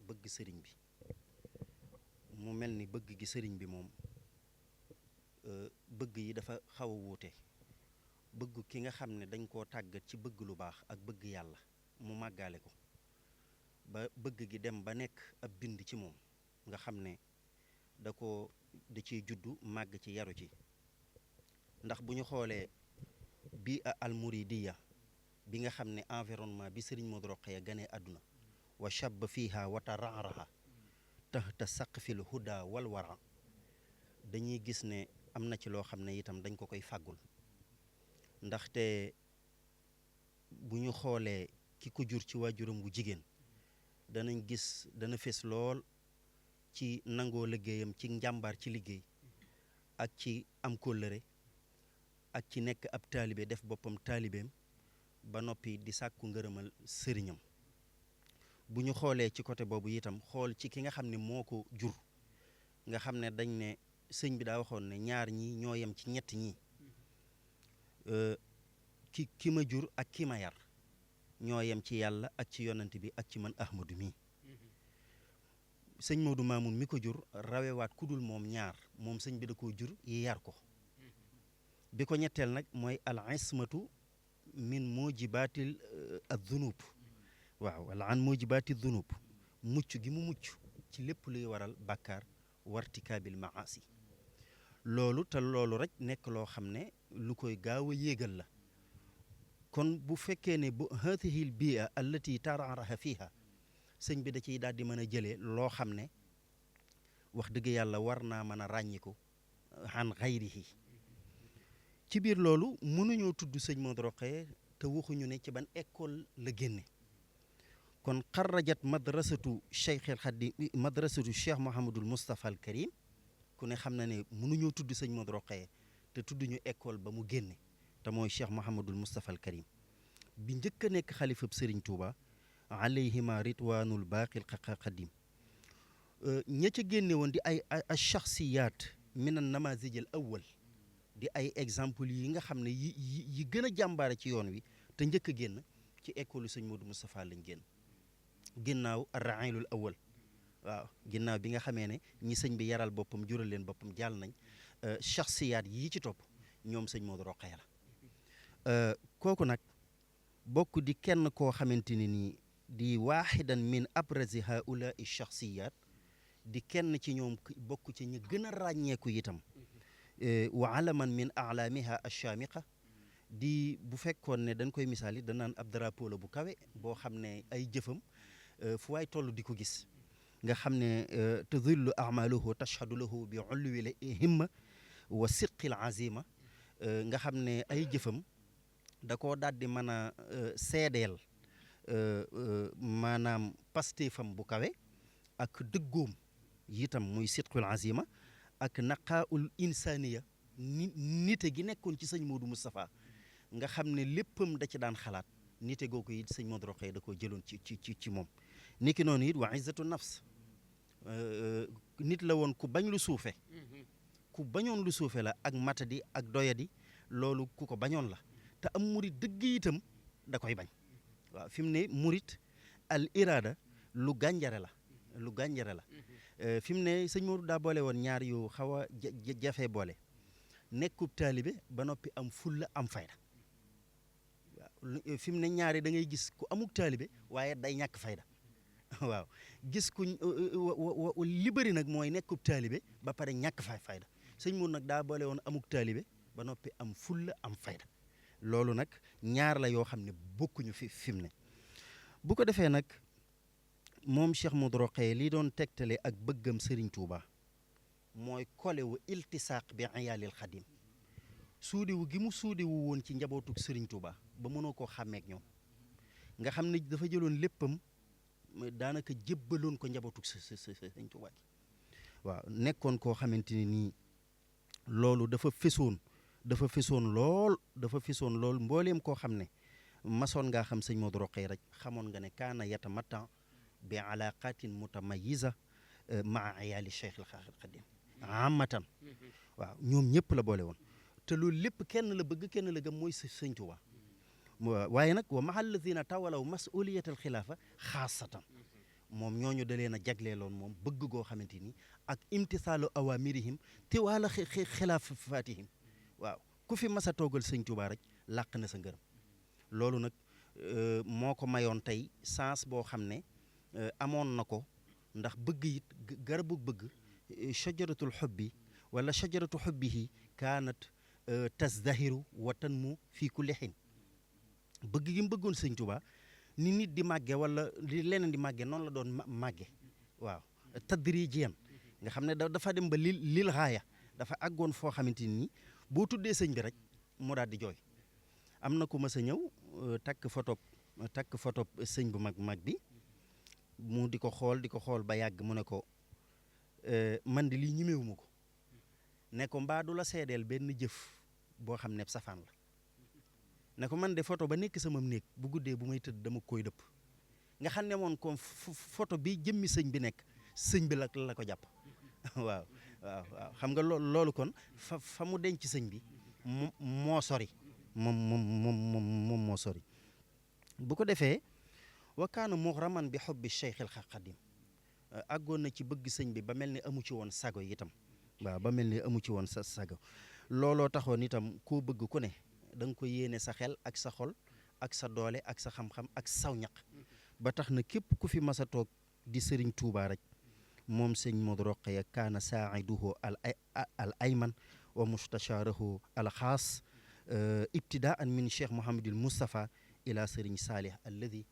bëgg sëriñ bi mu mel ni bëgg gi sëriñ bi moom bëgg yi dafa xaw a wuute bëgg ki nga xam ne dañ koo tàggat ci bëgg lu baax ak bëgg yàlla mu màggaale ko ba bëgg gi dem ba nekk ab bind ci moom nga xam ne da ciy juddu màgg ci yaru ci ndax bu ñu xoolee bi almuridiya bi nga xam ne environnement bi sëriñ Modou Rokhaya ganee àdduna wa shabba fiha wa tararaha tahta saqfil huda wal wara dañuy gis ne am na ci loo xam ne itam dañ ko koy fàggul ndaxte bu ñu xoolee ki ko jur ci waajuram wu jigéen danañ gis dana fes lool ci nangoo liggéeyam ci njàmbaar ci liggéey ak ci am kóllëre ak ci nekk ab taalibe def boppam taalibeem ba noppi di sàkku ngërëmal sëriñam bu ñu xoolee ci côté boobu itam xool ci ki nga xam ne moo ko jur nga xam ne dañ ne sëñ bi daa waxoon ne ñaar ñi ñoo yem ci ñett ñi ki ma jur ak ki ma yar ñoo yem ci yàlla ak ci yonent bi ak ci man Ahmadu mi sëñ Modou Mamoun mi ko jur rawewaat ku dul moom ñaar moom sëñ bi da koo jur yi yar ko bi ko ñetteel nag mooy al ismatu min mujibatil adunub waaw wala an mujibati dunub mucc gi mu mucc ci lépp luy waral bàkkaar wartikaabil maasi loolu te loolu rek nekk loo xam ne lu koy gaaw a yéegal la kon bu fekkee ne bu hadihi l bia allati tararaha fiha sëñ bi da ciy daal di mën a jëlee loo xam ne wax dëgg yàlla war naa mën a ràññiku an xayrihi ci biir loolu mënuñoo tudd sëñ Modou Rokhaya te waxuñu ne ci ban école la génne kon xarrajat madrasatu cheikh al xadim madrasatu cheikh Mouhamadul Moustapha al Karim ku ne xam na ne mënuñoo tudd sëñ Modou Rokhaya te tudduñu école ba mu génne te mooy cheikh Mouhamadul Moustapha al Karim bi njëkk a nekk xalifab Serigne Touba alayhima ridwanul baaqil xadim ña ca génne woon di ay shaxsiyaat min an namazij al awwal di ay exemple yi nga xam ne yi gën a jàmbaare ci yoon wi te njëkk a génn ci école sëñ Modou Moustapha lañ génn ginnaaw ar-railul awwal waaw ginnaaw bi nga xamee ne ñi sëñ bi yaral boppam jural leen boppam jàll nañ shaxsiyaat yii ci topp ñoom sëñ Modou Rokhaya la kooku nag bokk di kenn koo xamante ne nii di waaxidan min abrazi haulaai shaxsiyaat di kenn ci ñoom bokk ci ñu gën a ràññeeku itam wa alaman min alaamiha achaamiqa di bu fekkoon ne dañ koy misaali danaan ab drapeau la bu kawe boo xam ne ay jëfam fu waay toll di ko gis nga xam ne tadillu amaluhu tashhadu lahu bi ulwi himma wa siqil azima nga xam ne ay jëfam da koo daal di mën a seedeel maanaam pastéefam bu kawe ak dëggoom itam muy sidqul azima ak naqaaul insaniya nite gi nekkoon ci sëñ Modou Moustapha nga xam ne léppam da ci daan xalaat nite googu it sëñ Modou Rokhaya da koo jëloon ci moom niki noonu it wa izzatu nafs nit la woon ku bañ lu suufe ku bañoon lu suufe la ak matadi ak doyadi loolu ku ko bañoon la te am murit dëgg itam da koy bañ waaw fi mu ne murit al irada lu gànjare la fi mu ne sëñ Modou daa boole woon ñaar yu xaw a jafe boole nekkub taalibe ba noppi am fulla am fayda waaw fi mu ne ñaari da ngay gis ku amuk taalibe waaye day ñàkk fayda waaw gis ku li bëri nag mooy nekkub taalibe ba pare ñàkk fayda sëñ Modou nag daa boole woon amuk taalibe ba noppi am fulla am fayda loolu nag ñaar la yoo xam ne bokkuñu fi mu ne bu ko defee nag moom Cheikh Modou Rokhaya li doon tegtale ak bëggam Serigne Touba mooy kolewu iltisaaq bi ayaalil xadim suudiwu gi mu suudiwu woon ci njabootug Serigne Touba ba mënoo koo xàmmeek ñoom nga xam ne dafa jëloon léppam daanaka jébbaloon ko njabootu sëñ Tuubaa gi waaw nekkoon koo xamante ne nii loolu dafa fesoon lool mbooleem koo xam ne masoon ngaa xam sëñ Modou Rokhaya rek xamoon nga ne kaana yatamatta bi alaqatin mutamayiza maa ayaali Cheikh al Khadim amatan waaw ñoom ñëpp la boole woon te loolu lépp kenn la bëgg kenn la gëm mooy sëñ Tuubaa waaye nag wa maha alladina tawalaw masuliyat al xilaafa xaasatan moom ñooñu da leen a jagleeloon moom bëgg goo xamante ni ak imtisaalu awamirihim te wala xilaafatihim waaw ku fi mas a toogal sëñ Tuubaa rek làq na sa ngërëm loolu nag moo ko mayoon tey sens boo xam ne amoon na ko ndax bëgg it garabu bëgg shajaratul xubbi wala shajaratu xubbihi kaanat tasdahiru wa tanmu fii kulli xiin bëgg gi mu bëggoon sëñ Tuubaa ni nit di màgge wala li leneen di màgge noonu la doon màgge waaw tadrijiyan nga xam ne dafa dem ba lil xaaya dafa àggoon foo xamante ni boo tuddee sëñ bi rek mu daal di jooy am na ku mas a ñëw takk photo sëñ bu mag bi mu di ko xool ba yàgg mu ne ko man di lii ñemewuma ko ne ko mbaa du la seedeel benn jëf boo xam ne safaan la ne ko man de photo ba nekk sama néeg bu guddee bu may tëdd dama koy dëpp nga xam ne moon ko photo bi jëmmi sëñ bi nekk sëñ bi la ko jàpp waaw xam nga loolu kon fa mu denc sëñ bi moo sori moom moo sori bu ko defee wa kaana mughraman bi hubbi Cheikh al Khadim àggoon na ci bëgg sëñ bi ba mel ni amu ci woon sago itam waaw ba mel ni amu ci woon sa sago looloo taxoon itam koo bëgg ku ne da nga ko yéene sa xel ak sa xol ak sa doole ak sa xam-xam ak saw ñaq ba tax na képp ku fi mas a toog di sëriñ Tuubaa rek moom sëñ Modou Rokhaya kaana saaiduhu al ayman wa mustasharahu al xaas ibtidaan min Cheikh Mouhamadul Moustapha ila sëriñ Saalih alladi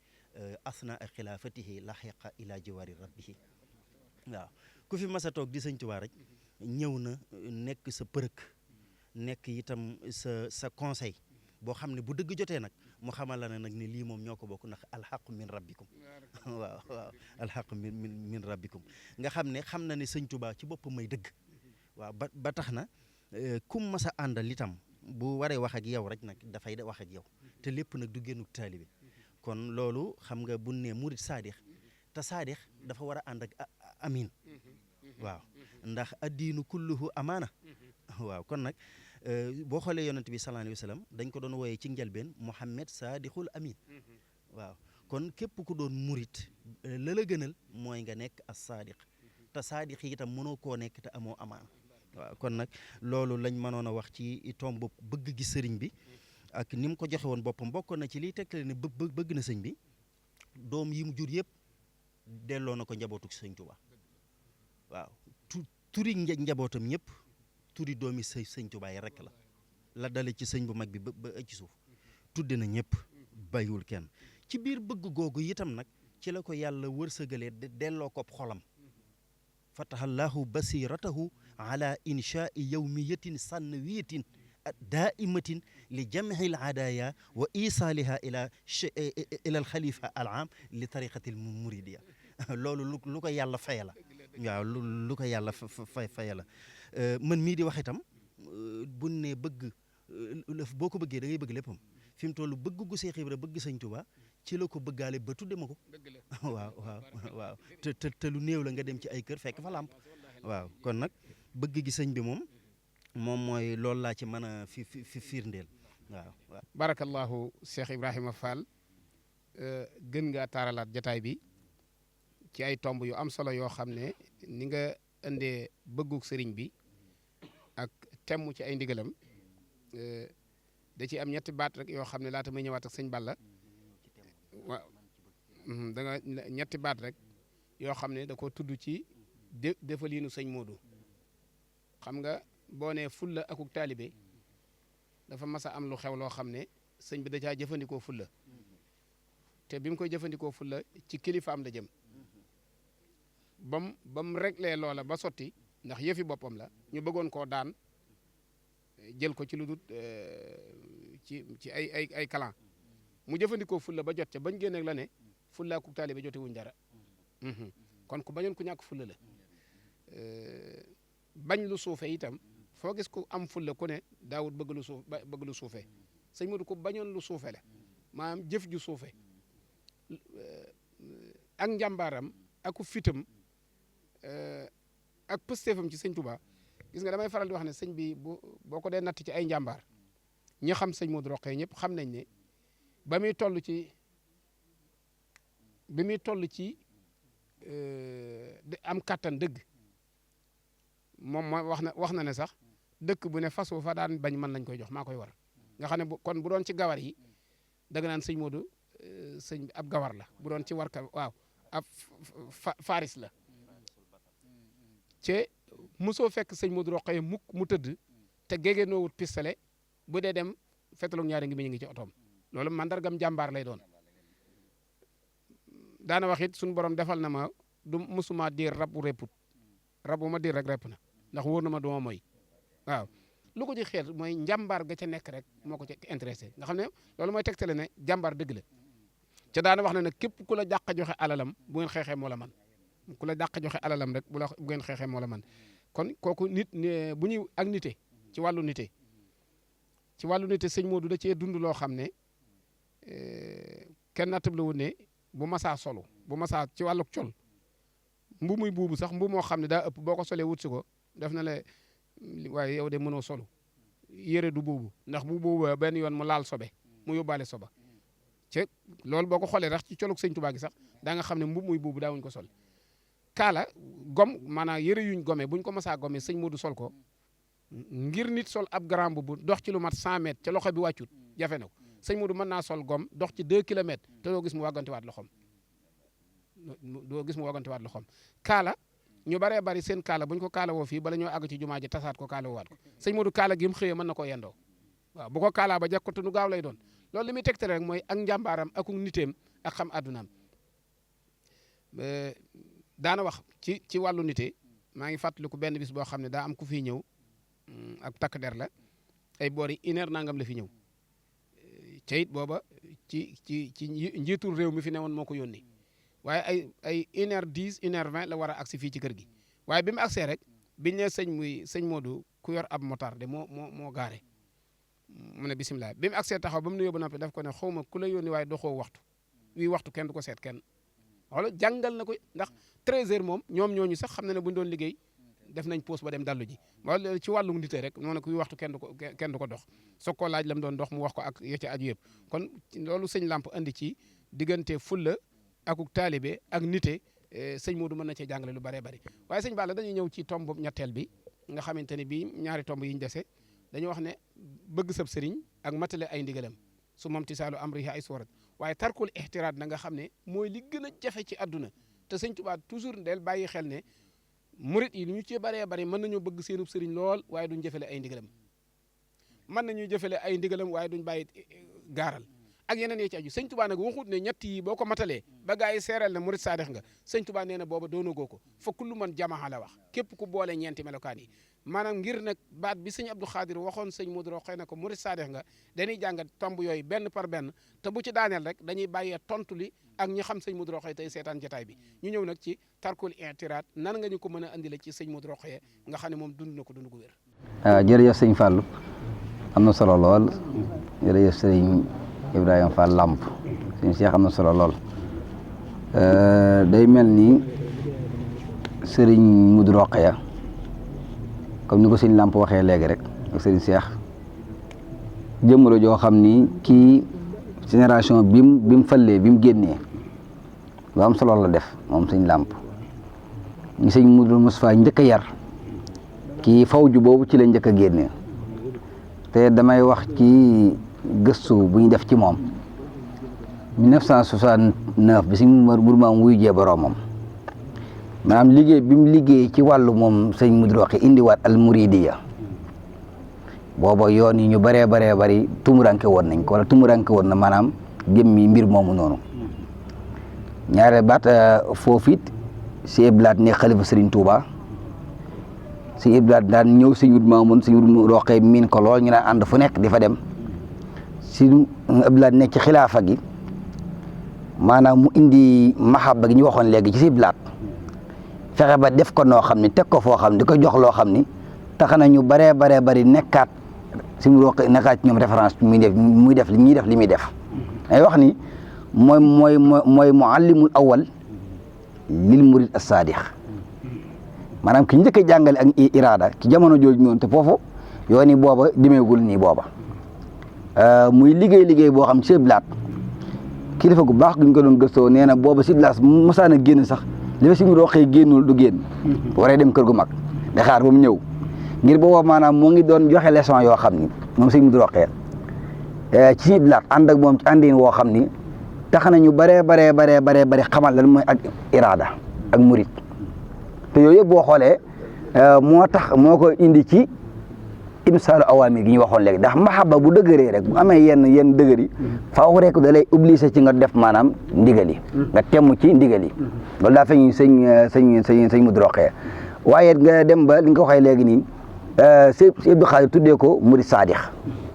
asna a xilaafatihi laxiqa ila jiwaari rabbihi waaw ku fi mas a toog di sëñ Tuubaa rek ñëw na nekk sa përëk nekk itam sa conseil boo xam ne bu dëgg jotee nag mu xamal la ne nag ni lii moom ñoo ko bokk ndax alxaqu min rabbikum waaw alxaqu min rabbikum nga xam na ne sëñ Tuubaa ci boppam may dëgg waaw ba tax na kum mas a àndal itam bu waree wax ak yow rek nag dafay wax ak yow te lépp nag du génnuk taalibe kon loolu xam nga bu ne murit saadix te saadix dafa war a ànd ak amin waaw ndax addiinu kulluhu amaana waaw kon nag boo xoolee yonent bi sallallahu alayhi wa sallam dañ ko doon wooyee ci njëlbeen Muhammad saadixul amin waaw kon képp ku doon murit la la gënal mooy nga nekk as saadiq te saadiq yi itam mënoo koo nekk te amoo amaana waaw kon nag loolu lañ mënoon a wax ci tomb bëgg gi sëriñ bi ak ni mu ko joxe woon boppam bokkoon na ci liy tegtale ne bëgg na sëñ bi doom yi mu jur yëpp delloo na ko njabootu sëñ Tuubaa waaw turi njabootam ñëpp turi doomi sëñ Tuubaa yi rek la dale ci sëñ bu mag bi ba ci suuf tudde na ñëpp bàyyiwul kenn ci biir bëgg googu itam nag ci la ko yàlla wërsëgalee delloo ko xolam fatahallahu basiratahu ala inshaai yawmiyatin sanwiyatin daimatin li jamhil adaya wa isaaliha ila al xalifa al am li tariqati al muridiya loolu lu ko yàlla faye la waaw lu ko yàlla faye la man mii di wax itam bu ne bëgg boo ko bëggee da ngay bëgg léppam fi mu toll bëgg gu Seex Ibra bëgg sëñ Tuubaa ci la ko bëggaale ba tudde ma ko waaw te lu néew la nga dem ci ay kër fekk fa làmp waaw kon nag bëgg gi sëñ bi moom mooy loolu laa ci mën a fi firndeel waaw barakallahu Cheikh Ibrahima Fall gën ngaa taaralaat jataay bi ci ay tomb yu am solo yoo xam ne ni nga indee bëgguk sëriñ bi ak temm ci ay ndigalam da ci am ñetti baat rek yoo xam ne laata may ñëwaat ak sëñ Balla waaw da nga ñetti baat rek yoo xam ne da ko tudd ci defaliinu sëñ Modou xam nga boo nee fulla akuk taalibe dafa mas a am lu xew loo xam ne sëñ bi da caa jëfandikoo fulla te bi mu koy jëfandikoo fulla ci kilifaam la jëm bam réglé loola ba sotti ndax yëfi boppam la ñu bëggoon koo daan jël ko ci lu dul ci ay kalan mu jëfandikoo fulla ba jot ca bañ génneeg la ne fulla akuk taalibe jote wuñ dara kon ku bañoon ku ñàkk fulla la bañ lu suufe itam foo gis ku am fulla ku ne daawut bëgg lu suufe sëñ Modou ku bañoon lu suufe la maanaam jëf ju suufe ak njàmbaaram ak fitam ak pëstéefam ci sëñ Touba gis nga damay faral di wax ne sëñ bi boo ko dee natt ci ay njàmbaar ñi xam sëñ Modou Rokhaya ñëpp xam nañ ne ba muy toll ci am kattan dëgg moom mooy wax na ne sax dëkk bu ne fas wu fa daan bañ mën lañ koy jox maa koy war nga xam ne kon bu doon ci gawar yi danga naan sëñ Modou sëñ ab gawar la bu doon ci warka waaw ab faris la ce mosoo fekk sëñ Modou Rokhaya mukk mu tëdd te géegee noo wut pistolet bu dee dem fetaloog ñaari ngi mi ngi ci otoom loolu mandargam jàmbaar lay doon daana wax it suñu borom defal na ma du mosuma diir rab bu repput rab bu ma diir rek repp na ndax wóor na ma duma mooy waaw lu ko ci xeet mooy njàmbaar ga ca nekk rek moo ko ci intéressé nga xam ne loolu mooy tegtale ne jàmbaar dëgg la ca daana wax ne nag képp ku la dàq joxe alalam bu ngeen xeexee moo la man ku la dàq joxe alalam rek bu ngeen xeexee moo la man kon kooku nit bu ñuy ak nite ci wàllu nite sëñ Modou da cee dund loo xam ne kenn nattab la woon ne bu masaa solo bu masaa ci wàlluk col mbu muy buubu sax mbu moo xam ne daa ëpp boo ko solee wut si ko def na le waaye yow de mënoo solo yére du buubu ndax bu buubu benn yoon mu laal sobe mu yóbbaale soba ci loolu boo ko xoolee rax ci coluk sëñ Tuubaa gi sax daa nga xam ne mbu muy buubu daawuñ ko sol kaala gom maanaam yére yuñ gome buñ ko masaa gome sëñ Modou sol ko ngir nit sol ab grand bu dox ci lu mat 100 mètres ca loxo bi wàccut jafe na ko sëñ Modou mën naa sol gom dox ci 2 kilomètres te doo gis mu wàggantewaat loxoom kaala ñu baree bari seen kaala buñ ko kaala woo fii bala ñoo àgg ci jumaa ji tasaat ko kaala woowaat ko sëñ Modou kaala gi mu xëyee mën na koo yendoo waaw bu ko kaalaa ba jekk ko te nu gaaw lay doon loolu li muy tegtale rek mooy ak njàmbaaram ak niteem ak xam addunaam daana wax ci wàllu nite maa ngi fàttaliku benn bis boo xam ne daa am ku fiy ñëw ak takk der la ay boori 1 heure nangam la fi ñëw ca it booba ci njiitul réew mi fi newoon moo ko yónni waaye ay 1 heure 10 1 heure 20 la war a agsi fii ci kër gi waaye bi mu agsee rek biñ ne sëñ Modou ku yor ab motard de moo gaare mu ne bisimilah bi mu agsee taxaw ba mu nuyoo ba noppi daf ko ne xaw ma ku la yónni waaye doxoo waxtu wii waxtu kenn du ko seet kenn wala jàngal na ko ndax 13h moom ñoom ñooñu sax xam na ne bu ñu doon liggéey def nañ pause ba dem dallu ji wala ci wàllu nite rek moo ne kuy waxtu kenn du ko dox soog koo laaj la mu doon dox mu wax ko ak ya ca aju yëpp kon loolu sëñ Lamp andi ci diggante fulla akuk taalibe ak nite sëñ Modou mën na cee jàngale lu baree bari waaye sëñ Balla dañuy ñëw ci tomb ñetteel bi nga xamante ne bii ñaari tomb yi ñu dese dañu wax ne bëgg sab sëriñ ak matale ay ndigalam su moom tisaalu amrihi ay suwarat waaye tarkul ixtiraat na nga xam ne mooy li gën a jafe ci àdduna te sëñ Tuubaa toujours del bàyyi xel ne murit yi lu ñu ci baree bari mën nañoo bëgg seenub sëriñ lool waaye duñ jëfale ay ndigalam mën nañuy jëfale ay ndigalam waaye duñ bàyyi gaaral ak yeneen yi ci aju sëñ Tuubaa nag waxut ne ñett yi boo ko matalee ba gaa yi seeral ne murit saadix nga sëñ Tuubaa nee na booba doonagoo ko fa kullu man jamaxa la wax képp ku boole ñeenti melokaan yi maanaam ngir nag baat bi sëñ Abdou Khadir waxoon sëñ Modou Rokhaya na ko murit saadix nga dañuy jàngat tomb yooyu benn par benn te bu ci daaneel rek dañuy bàyyee tontu li ak ñi xam sëñ Modou Rokhaya tey seetaan jotaay bi ñu ñëw nag ci tarkul i'tiraat nan nga ñu ko mën a andile ci sëñ Modou Rokhaya nga xam ne moom dund na ko dund gu wér. jërëjëf sëñ Fallou am na solo lool jërëjëf sëñ Ibrahima Fall Lamp sëñ Cheikh am na solo lool day mel ni sëriñ Modou Rokhaya comme ni ko sëñ Lamp waxee léegi rek ak sëriñ Cheikh jëmm la joo xam ni kii génération bi mu fallee bi mu génnee lu am solo la def moom sëñ Lamp ñu sëñ Modou Moustapha njëkk a yar kii fawju boobu ci la njëkk a génnee te damay wax ci gëstu bu ñu def ci moom 1969 bi sëñ Mourou Maam wuyu jee boroomam maanaam liggéey bi mu liggéey ci wàllu moom sëñ Modou Rokhaya indiwaat al muridiya booba yoon yi ñu bëree bari tumuranke woon nañ ko wala tumuranke woon na maanaam jëmmi mbir moomu noonu ñaare baat foofu it si iblaat ne xalifa Serigne Touba si iblaat daan ñëw sëñ Modou Mamoun sëñ Modou Rokhaya miin ko lool ñu daan ànd fu nekk di fa dem si iblaat nekk ci xilaafa gi maanaam mu indi mahabba gi ñu waxoon léegi ci si blaat fexe ba def ko noo xam ni teg ko foo xam ni di ko jox loo xam ni tax na ñu baree bari nekkaat suñu roq nekkaat ci ñoom référence muy def li ñuy def li muy def ay wax ni mooy muallimul awal lil murid as-sadiq maanaam ki njëkk a jàngale ak iraada ci jamono jooju noonu te foofu yoo ni booba demeegul nii booba muy liggéey boo xam ci blaat kilifa gu baax guñ ko doon gëstoo nee na booba si blaat mosaan a génn sax li fa si mu roqee génnul du génn waree dem kër gu mag da xaar ba mu ñëw ngir booba maanaam moo ngi doon joxe leçon yoo xam ni moom si mu roqee ci si blaat ànd ak moom ci àndin woo xam ni tax nañu baree xamal lan mooy ak iraada ak murid te yooyu yëpp boo xoolee moo ko indi ci imsaalu awaamir gi ñu waxoon léegi ndax mahabba bu dëgëree rek bu amee yenn dëgër yi faaw rek da lay obligé ci nga def maanaam ndigal yi nga temm ci ndigal yi loolu daa feeñ sëñ mu droxee waaye nga dem ba li nga ko waxee léegi nii si Abdou Khadir tuddee ko murid saadix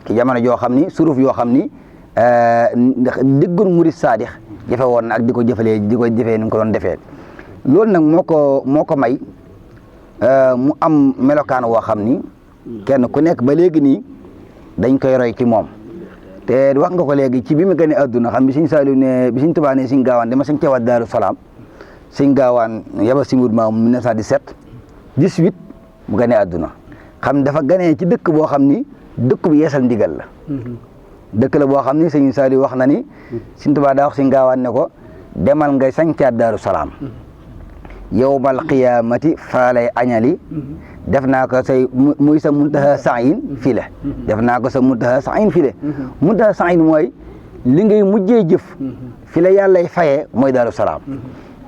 ci jamono joo xam ni suruf yoo xam ni ndax déggul murid saadix jafe woon na ak di ko jëfee ni nga ko doon defee loolu nag moo ko may mu am melokaan woo xam ni kenn ku nekk ba léegi nii dañ koy roy ci moom te wax nga ko léegi ci bi mu gënee adduna xam bi Sëñ Saaliw ne bi Sëñ Tuubaa ne Sëñ Gaawaan dama Sëñ Ceewaat Daaru Salaam Sëñ Gaawaan yaba si mud maam 1917 18 mu gënee adduna xam dafa gënee ci dëkk boo xam ni dëkk bu yeesal ndigal la dëkk la boo xam ni Sëñ Saaliw wax na ni Sëñ Tuubaa daa wax Sëñ Gaawaan ne ko demal ngay sañcaat Daaru Salaam yawmal qiyaamati faa lay añali def naa ko say muy sa muntaha sa'in fii la def naa ko sa muntaha sa'in fii la muntaha sa'in mooy li ngay mujjee jëf fi la yàllay fayee mooy Daaru Salaam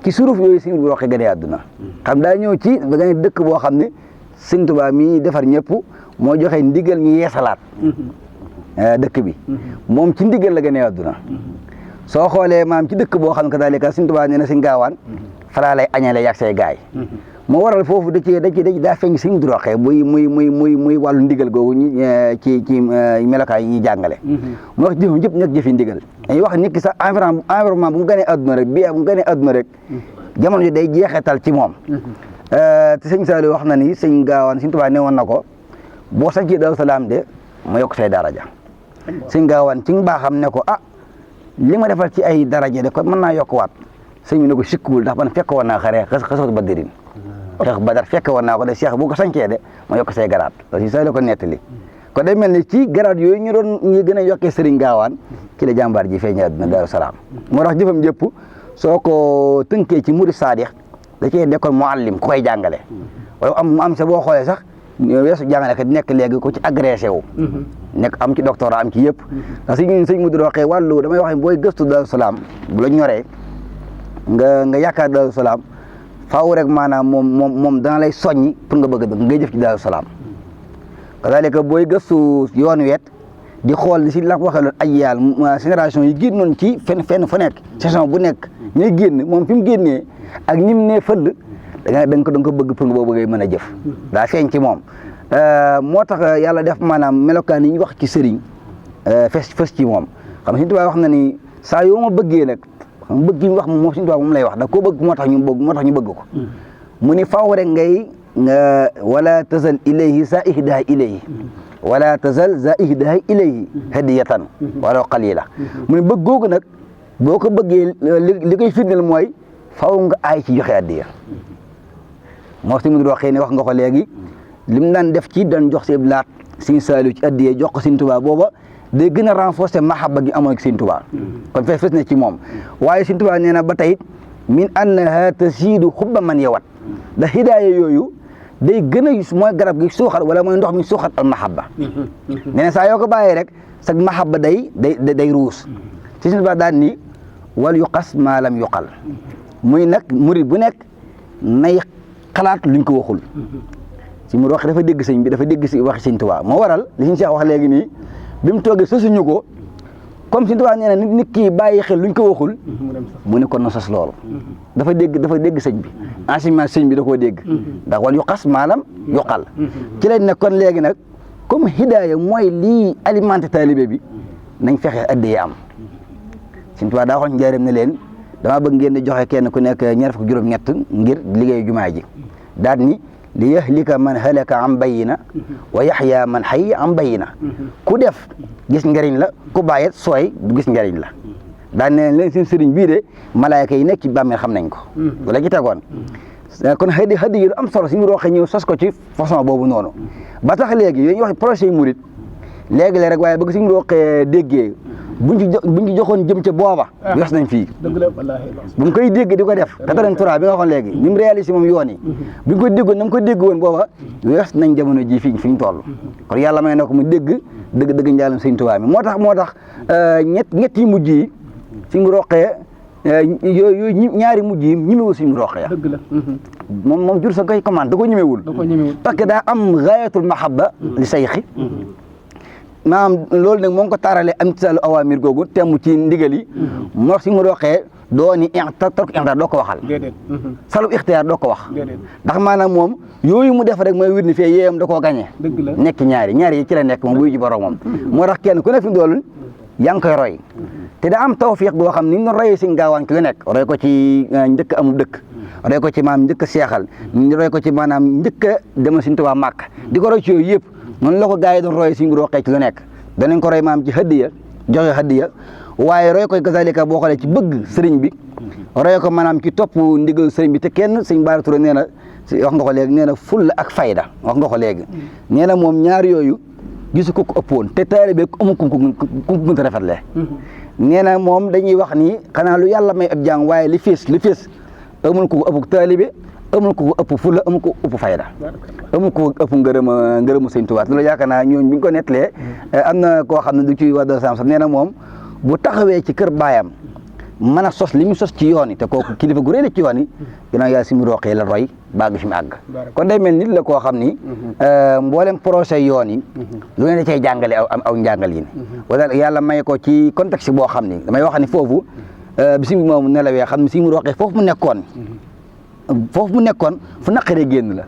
ci suruf yooyu Sëñ bu roqee gënee àdduna xam daa ñëw ci ba nga dëkk boo xam ne Sëñ Tuubaa mi defar ñëpp moo joxe ndigal ñu yeesalaat dëkk bi moom ci ndigal la gënee àdduna soo xoolee maam ci dëkk boo xam ne que daal Sëñ Tuubaa nee na Sëñ Gaawaan falaa lay añale yàgg say gaay moo waral foofu daa feeñ Sëñ Abdu Roxee muy wàllu ndigal googu ci melokaay yi ñuy jàngale moo wax jëfam jëpp nekk jëfi ndigal dañuy wax nit ki sax environnement bu mu gënee adduna rek bu mu gënee adduna rek jamono ji day jeexetal ci moom te Sëñ Saaliw wax na ni Sëñ Gaawaan Sëñ Tuubaa ne woon na ko boo sañcee Daaru Salaam de ma yokk say daraja Sëñ Gaawaan ci mbaaxam ne ko li ma defal ci ay daraja de ko mën naa yokkuwaat sëñ bi ne ko sikkuwul ndax man fekk woon naa xaree xasatu Badrin xeex Badar fekk woon naa ko de Cheikh bu ko sañcee de ma yokk say garaat loolu si ko nettali ko day mel ni ci garaat yooyu ñu gën a yokkee Sëriñ Gaawaan ci la jàmbaar ji feeñ àdduna Daaru Salaam moo tax jëfam jëpp soo ko tënkee ci murid saadix da cee nekkoon muallim ku koy jàngale wala mu am sa boo xoolee sax weesu jàngale kat nekk léegi ko ci agrégé wu nekk am ci doctorat am ci yëpp ndax sëñ mu roxee wàllu damay wax booy gëstu Daaru Salaam bu la ñoree nga yaakaar Daaru Salaam faaw rek maanaam moom dana lay soññi pour nga bëgg ngay jëf ci Daaru Salaam kazalika booy gëstu yoon weet di xool si la waxee loon ay yàlla génération yi génnoon ci fenn fu nekk saison bu nekk ñuy génn moom fi mu génnee ak ñi mu ne fëll da nga ko bëgg pour nga boo bëggee mën a jëf daa feeñ ci moom moo tax yàlla def maanaam melokaan yi ñu wax ci sëriñ fes ci moom xam Sëñ Tuubaa wax na ni saa yoo ma bëggee nag bëgg wax moom Sëñ Tuubaa moom lay wax da koo bëgg moo tax ñu bëgg ko mu ni faaw rek ngay wala tazal ilayhi sa ihdaa ilayhi wala tazal za ihdaa ilayhi hadiyatan wala qalila mu ni bëgg googu nag boo ko bëggee li koy firndeel mooy faaw nga aay ci joxe addiya moo si mu waxee ne wax nga ko léegi lim daan def ci daan jox seen laat Sëñ Saaliw ci addiya jox ko Sëñ Tuubaa booba day gën a renforcer mahabba gi amoon ak Sëñ Tuubaa kon fes na ci moom waaye Sëñ Tuubaa nee na ba tey min annaha tasiidu xubba man yawat da hidaaya yooyu day gën a mooy garab gi suuxat wala mooy ndox mi suuxat al mahabba nee na saa yoo ko bàyyee rek sag mahabba day ruus ci Sëñ Tuubaa daan ni wal yuqas maa lam yuqal muy nag murid bu nekk nay xalaat luñ ko waxul si mu wax dafa dégg sëñ bi dafa dégg si waxi Sëñ Tuubaa moo waral li Sëñ Cheikh wax léegi nii bi mu toogee sosuñu ko comme Sëñ Tuubaa nee na nit ki bàyyi xel luñ ko waxul mu ne kon na sos loolu dafa dégg sëñ bi enseignement sëñ bi da koo dégg ndax wal yu xas maalam yuqal ci lañ ne kon léegi nag comme hidaaya mooy lii alimenté taalibe bi nañ fexe addee am Sëñ Tuubaa daa waxoon njaareem ne leen dama bëgg ngeen di joxe kenn ku nekk ñaar fukk juróom-ñett ngir liggéeyu jumaa ji daal ni li yahlika man halaka am bayina wa yaxya man xay am bayina ku def gis njariñ la ku bàyyet sooy du gis njariñ la daal ne leen seen sëriñ bii de malaayka yi nekk ci bàmmeel xam nañ ko wala ci tegoon kon xëy yi lu am solo suñu roxee ñëw sos ko ci façon boobu noonu ba tax léegi yooyu wax projet yi murit léegi la rek waaye bëgg suñu roxee déggee buñ ci joxoon jëm ca booba yos nañ fii bu ñu koy dégg di ko def 83 bi nga waxoon léegi ni mu réalisé moom yoon yi bu ñu koy déggoon na mu koy dégg woon booba yos nañ jamono ji fi ñu toll kon yàlla may na ko mu dégg dëgg njaalam Sëñ Tuubaa mi moo tax ñett yi mujj yi suñu roqee yooyu ñaari mujj yi ñimewul suñu roqee moom jur sa koy commande da ko ñimewul parce que daa am gaayatul mahabba li sayxi maanaam loolu nag moo ngi ko taarale am ci awaamir googu temm ci ndigal yi moo tax suñu roqee doo ni tarku ixtiyaar doo ko waxal salu ixtiyaar doo ko wax ndax maanaam moom yooyu mu def rek mooy wir ni fee yéeyam da koo gañe nekk ñaari yi ci la nekk moom buy ji borom moom moo tax kenn ku ne fi doolul yaa ngi koy roy te daa am tawfiq boo xam ni ñu doon royee Sëñ Gaawaan ci lu nekk roy ko ci njëkk amul dëkk roy ko ci maanaam njëkk a seexal roy ko ci maanaam njëkk a demal Sëñ Tuubaa màkk di ko roy ci yooyu yëpp noonu la ko gars yi doon royee Sëñ Roqee ci lu nekk danañ ko roy maam ci hadiya joxe hadiya waaye roy ko kazalika boo xoolee ci bëgg sëriñ bi roy ko maanaam ci topp ndigal sëriñ bi te kenn Sëñ Bara Touré nee na wax nga ko léegi nee na fulla ak fayda wax nga ko léegi nee na moom ñaar yooyu gisu ko ëppoon te taalibe amul ku mënta rafetle nee na moom dañuy wax ni xanaa lu yàlla may ab jàng waaye li fees amul ku ëpp taalibe amul ku ëpp fulla amul ku ëpp fayda amul ku ëpp ngërëmu Sëñ Tuubaa loolu yaakaar naa ñooñu bi ñu ko nettalee am na koo xam ne du ci waa Daaru Salaam sax nee na moom bu taxawee ci kër baayam mën a sos li mu sos ci yoon yi te kooku kilifa gu rëy la ci yoon yi ginnaaw yaa si mu roqee la roy baag fi mu àgg kon day mel nit la koo xam ni mboolem projet yoon yi lu ne da cay jàngale aw njàngal yi wala yàlla may ko ci contexte boo xam ni damay wax ni foofu bi si moom nelawee xam ne si mu roqee foofu mu nekkoon fu naqaree génn la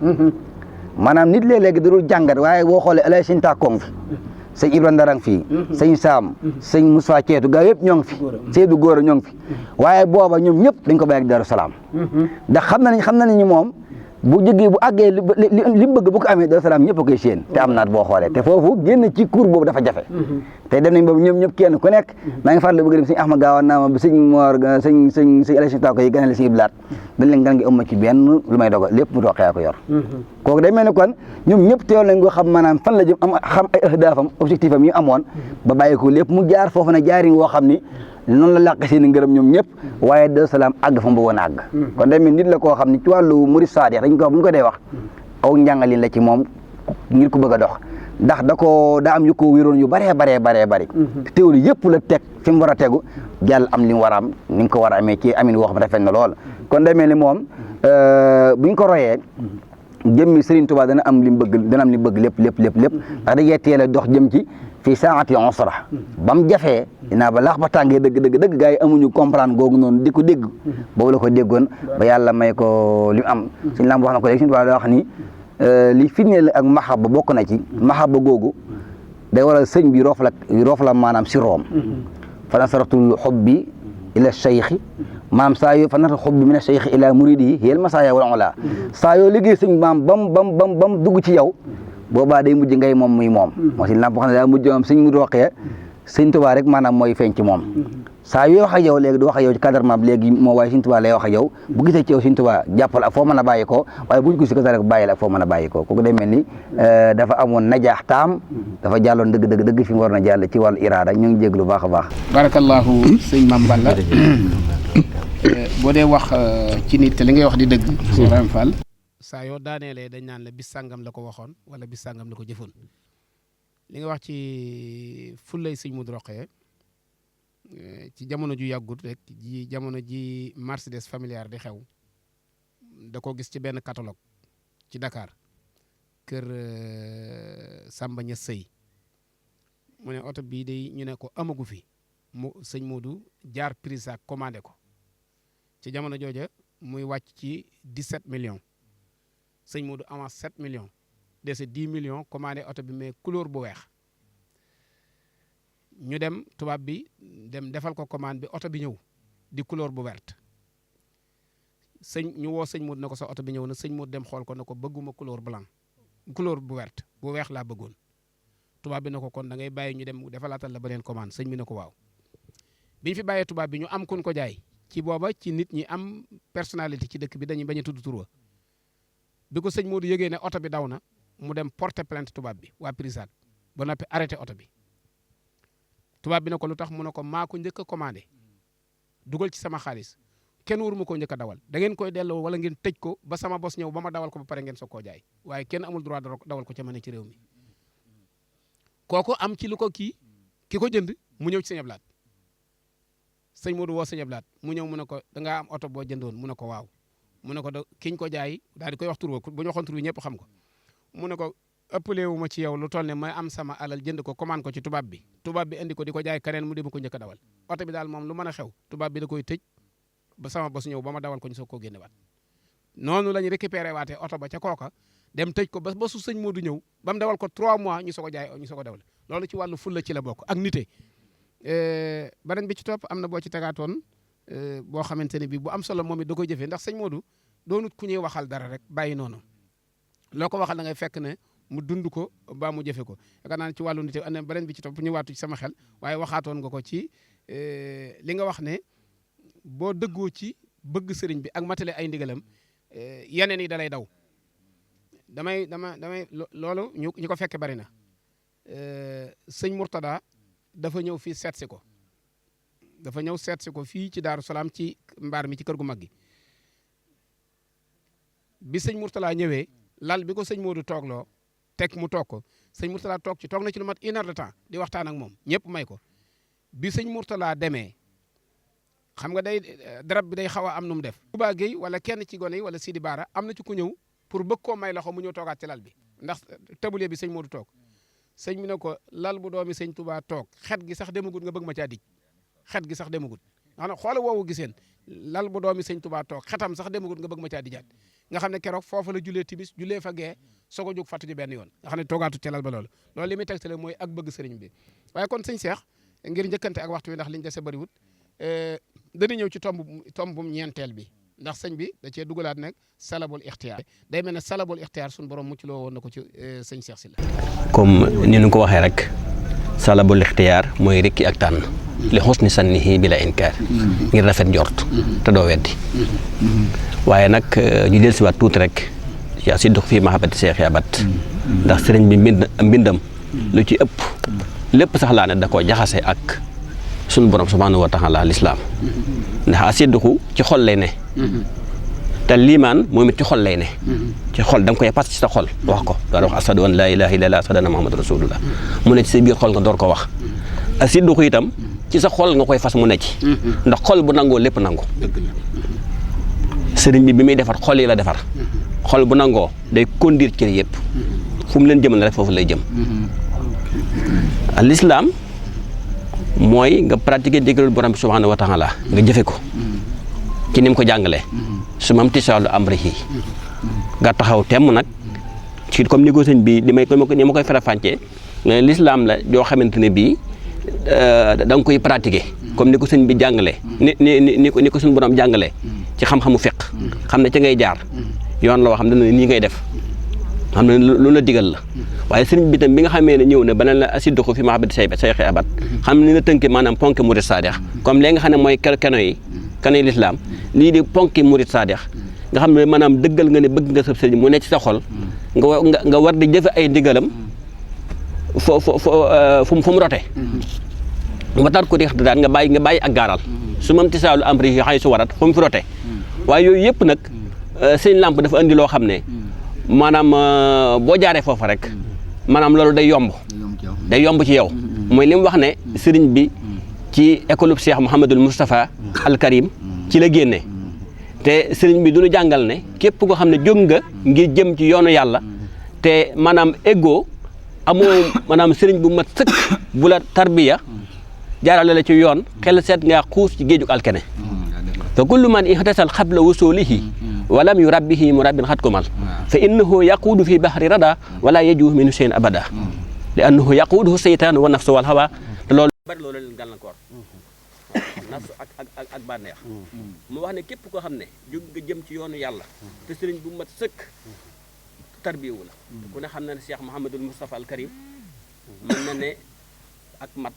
maanaam nit léeg-léegi da dul jàngat waaye boo xoolee alay sin takong fi sëñ Ibra Ndarang fii sëñ Saam sëñ Moussa Ceetu gaa yëpp ñoo ngi fi Seydou Góora ñoo ngi fi waaye booba ñoom ñëpp dañ ko bàyyi ak Daaru Salaam ndax xam nañu moom bu jógee bu àggee li mu bëgg bu ko amee Daaru Salaam ñëpp a koy séen te am naat boo xoolee te foofu génn ci cour boobu dafa jafe te dem nañ boobu ñëpp kenn ku nekk maa ngi fàttali bëgg dem sëñ Ahmad Gaawaan naa ma bi sëñ Moor sëñ élection tako yi ganale sëñ Iblaat dañ leen gan gi am ma ci benn lu may dogal lépp mu roqee ko yor kooku day mel ni kon ñoom ñëpp teewoon nañ ko xam maanaam fan la jëm xam ay ahdaafam objectif am yi amoon ba bàyyi ko lépp mu jaar foofu na jaarin woo xam ni noonu la làq seen ngërëm ñoom ñëpp waaye Daaru Salaam àgg fa mu bëggoon a àgg kon day mel nit la koo xam ni ci wàllu murid saadix dañ ko bu ñu ko dee wax aw njàngalin la ci moom ngir ko bëgg a dox ndax daa am yu ko wéroon yu bëree teewlu yëpp la teg fi mu war a tegu jàll am li mu war a am ni nga ko war a amee ci amin woo xam rafet na lool kon day mel ni moom buñ ko royee jëmmi Serigne Touba dana am li mu bëgg lépp ndax dañuy teel a dox jëm ci fii saati usra ba mu jafee dinaa ba laax ba tàngee dëgg gars yi amuñu comprendre googu noonu di ko dégg boobu la ko déggoon ba yàlla may ko li mu am suñu lam wax na ko léegi suñu Touba da wax ni li firndeel ak mahaba bokk na ci mahaba googu day waral sëñ bi roof la maanaam si room fa nasaratul xubbi ila cheikhi maam saa yoo fa nata xubbi min a cheikhi ila muridihi yel masaaya wala ola saa yoo liggéey sëñ maam bam dugg ci yow boobaa day mujj ngay moom muy moom moo si lamp xam ne daa mujj moom sëñ mu roqee sëñ Tuubaa rek maanaam mooy feeñ ci moom saa yoo wax ak yow léegi du wax ak yow ci cadre maam léegi moo waaye sëñ Tuubaa lay wax ak yow bu gisee ci yow sëñ Tuubaa jàppal ak foo mën a bàyyi ko waaye bu ñu ko si ko rek bàyyil ak foo mën a bàyyi ko kooku day mel ni dafa amoon najaax taam dafa jàlloon dëgg fi mu war na jàll ci wàllu iraada ñu ngi jéglu baax a baax barakallahu sëñ Mame Balla boo dee wax ci nit te li ngay wax di dëgg sëñ Ibrahima Fall saa yoo daaneelee dañ naan la bis sàngam la ko waxoon wala bis sàngam la ko jëfoon li nga wax ci fullay sëñ Modou Rokhaya ci jamono ju yàggut rek ji jamono ji Mercedes familiar di xew da ko gis ci benn catalogue ci Dakar kër Samba Ñas Sëy mu ne oto bii day ñu ne ko amagu fi mu sëñ Modou jaar prise ak commandé ko ci jamono jooja muy wàcc ci 17 millions sëñ Modou avance 7 millions dese 10 millions commandé oto bi mais couleur bu weex ñu dem tubaab bi dem defal ko commande bi oto bi ñëw di couleur bu verte ñu woo sëñ Modou ne ko sa oto bi ñëw na sëñ Modou dem xool ko ne ko bëgguma couleur blanc couleur bu verte bu weex laa bëggoon tubaab bi ne ko kon da ngay bàyyi ñu dem defalaatal la beneen commande sëñ bi ne ko waaw biñu fi bàyyee tubaab bi ñu am kun ko jaay ci booba ci nit ñi am personnalité ci dëkk bi dañuy bañ a tudd tur wa bi ko sëñ Modou yëgee ne oto bi daw na mu dem porter plainte tubaab bi waa Prisade ba noppi arrêté oto bi tubaab bi ne ko lu tax mu ne ko maa ko njëkk a commandé dugal ci sama xaalis kenn waru ma koo njëkk a dawal da ngeen koy delloo wala ngeen tëj ko ba sama bos ñëw ba ma dawal ko ba pare ngeen soog koo jaay waaye kenn amul droit dawal ko ca mën ci réew mi kooku am ci lu ko ki ko jënd mu ñëw ci sëñ Ablaat sëñ Modou woo sëñ Ablaat mu ñëw mu ne ko da ngaa am oto boo jëndoon mu ne ko waaw mu ne ko kiñ ko jaay daal di koy wax tur wa bu ñu waxoon tur wi ñëpp xam ko mu ne ko ëppale wu ma ci yow lu toll ne may am sama alal jënd ko commande ko ci tubaab bi indi ko di ko jaay keneen mu dem ko njëkk a dawal oto bi daal moom lu mën a xew tubaab bi da koy tëj ba sama bos ñëw ba ma dawal ko ñu soog koo génne waat noonu la ñu récupéré waatee oto ba ca kooka dem tëj ko ba bosu sëñ Modou ñëw ba mu dawal ko 3 mois ñu soog a jaay ñu soog a dawal loolu ci wàllu fulla ci la bokk ak nite beneen bi ci topp am na boo ci tegaatoon boo xamante ne bi bu am solo moom it da koy jëfee ndax sëñ Modou doonut ku ñuy waxal dara rek bàyyi noonu loo ko waxal da ngay fekk ne mu dund ko ba mu jëfe ko yaakaar naa ne ci wàllu nite am na beneen bi ci topp ñëwaatu ci sama xel waaye waxaatoon nga ko ci li nga wax ne boo dëggoo ci bëgg sëriñ bi ak matale ay ndigalam yeneen yi dalay daw damay loolu ñu ko fekke bari na sëñ Mourtada dafa ñëw fii seet si ko fii ci Daaru Salaam ci mbaar mi ci kër gu mag gi bi sëñ Mourtada ñëwee lal bi ko sëñ Modou toogloo teg mu toog ko sëñ Mourtada toog na ci lu mat 1 heure de temps di waxtaan ak moom ñëpp may ko bi sëñ Mourtada demee xam nga darab bi day xaw a am nu mu def Touba Gueye wala kenn ci gone yi wala Sidi Bara am na ci ku ñëw pour bëgg koo may loxo mu ñëw toogaat ci lal bi ndax tabulier bi sëñ Modou toog sëñ bi ne ko lal bu doomi sëñ Touba toog xet gi sax demagut nga bëgg ma caa dij xet gi sax demagut maanaam xoola woowu giseen lal bu doomi sëñ Touba toog xetam sax demagut nga bëgg ma caa dijaat nga xam ne keroog foofu la julee timis julee fa gee soog a jóg fàttu ji benn yoon nga xam ne toogaatu ci lal ba loolu li muy tegtale mooy ak bëgg sëriñ bi waaye kon sëñ Cheikh ngir njëkkante ak waxtu wi ndax liñ dese bariwut dana ñëw ci tombum ñeenteel bi ndax sëñ bi da cee dugalaat nag salabul ixtiyaar day mel ne salabul ixtiyaar suñu borom mucc loo woon na ko ci sëñ Cheikh Sylla comme ni ñu ko waxee rek salabul ixtiyaar mooy rekki ak tànn li xusni sannihi bila inkaar ngir rafet njort te doo weddi waaye nag ñu del siwaat tuuti rek yaa si dox fii mahabati Cheikh Abat ndax sëriñ bi mbindam lu ci ëpp lépp sax laa ne da koo jaxase ak sunu borom subhanahu wa taala lislaam ndax asidduxu ci xol lay ne te liimaan moom it ci xol lay ne ci xol da nga koy pas ci sa xol wax ko door wax asadu an laa ilaha illallah asadu anna muhammadu rasulullah mu ne ci sa biir xol nga door ko wax asidduxu itam ci sa xol nga koy fas mu ne ci ndax xol bu nangoo lépp nangu sëriñ bi muy defar xol yi la defar xol bu nangoo day conduire cër yëpp fu mu leen jëmal rek foofu lay jëm l'islam mooy nga pratiquer ndigalul borom bi subhanahu wa taala nga jëfe ko ci ni mu ko jàngalee su ma am tisaalu amrihi nga taxaw temm nag ci comme ni ko sëñ bi ni ma koy farafàncee l'islam la joo xamante ne bii da nga koy pratiquer comme ni ko sëñ bi jàngalee ni ko suñu borom jàngalee ci xam-xamu fiq xam ne ca ngay jaar yoon la woo xam ne nii ngay def xam ne lu la digal la waaye sëriñ bi tam bi nga xamee ne ñëw na beneen la asidduxu fi mahabbati Cheikh Abat xam ne ni la tënke maanaam ponk murid saadix comme léegi nga xam ne mooy kenoy lislaam lii di ponki murid saadix nga xam ne maanaam dëggal nga ne bëgg nga sab sëriñ mu nekk ci sa xol nga war di jëfe ay ndigalam fu mu rote ba taat ko di daan nga bàyyi ak gaaral su mam tisaalu amri xay su warat fu mu fi rote waaye yooyu yëpp nag sëñ Lamp dafa andi loo xam ne maanaam boo jaaree foofa rek maanaam loolu day yomb ci yow mooy li mu wax ne sëriñ bi ci école Cheikh Mouhamadul Moustapha Al Karim ci la génne te sëriñ bi du ñu jàngal ne képp koo xam ne jóg nga ngir jëm ci yoonu yàlla te maanaam eggoo amoo maanaam sëriñ bu mat sëkk bu la tarbiya jaarale la ci yoon xel seet nga xuus ci géejug alkene fa kullu man ihtasal xabla wusulihi walam yu rabbihi mu rabbin xat kumal fa innahu yaquudu fi bahri rada wala yajuh minu shay'in abada li annahu yaquuduhu seytaanu wa nafsu wal hawa te loolu bari loolu leen gàllankoor nafsu ak bànneex mu wax ne képp koo xam ne jóg nga jëm ci yoonu yàlla te sëriñ bu mat sëkk tarbiyewu la ku ne xam na ne Cheikh Mouhamadul Moustapha al Karim mën na ne ak mat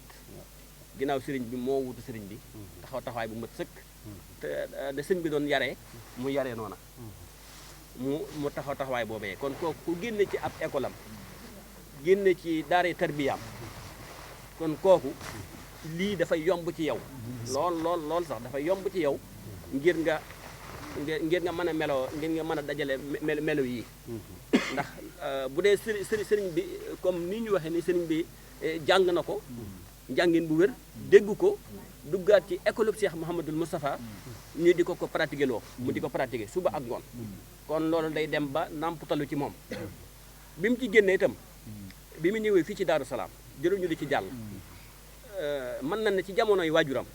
ginnaaw sëriñ bi moo wutu sëriñ bi taxawaay bu mat sëkk te da sëriñ bi doon yaree mu yaree noona mu taxawaay boobee kon kooku ku génne ci ab école am génne ci daara tarbiyaam kon kooku lii dafay yomb ci yow lool sax dafay yomb ci yow ngir nga mën a meloo ngir nga mën a dajale melo yi ndax bu dee sëriñ bi comme ni ñu waxee ni sëriñ bi jàng na ko njàngin bu wér dégg ko duggaat ci école Cheikh Mouhamadul Moustapha ñu di ko pratiquer loo mu di ko pratiquer suba ak ngoon kon loolu day dem ba namputalu ci moom bi mu ci génnee itam bi mu ñëwee fii ci Daaru Salaam jëruñu di ci jàll mën na ne ci jamonoy waajuram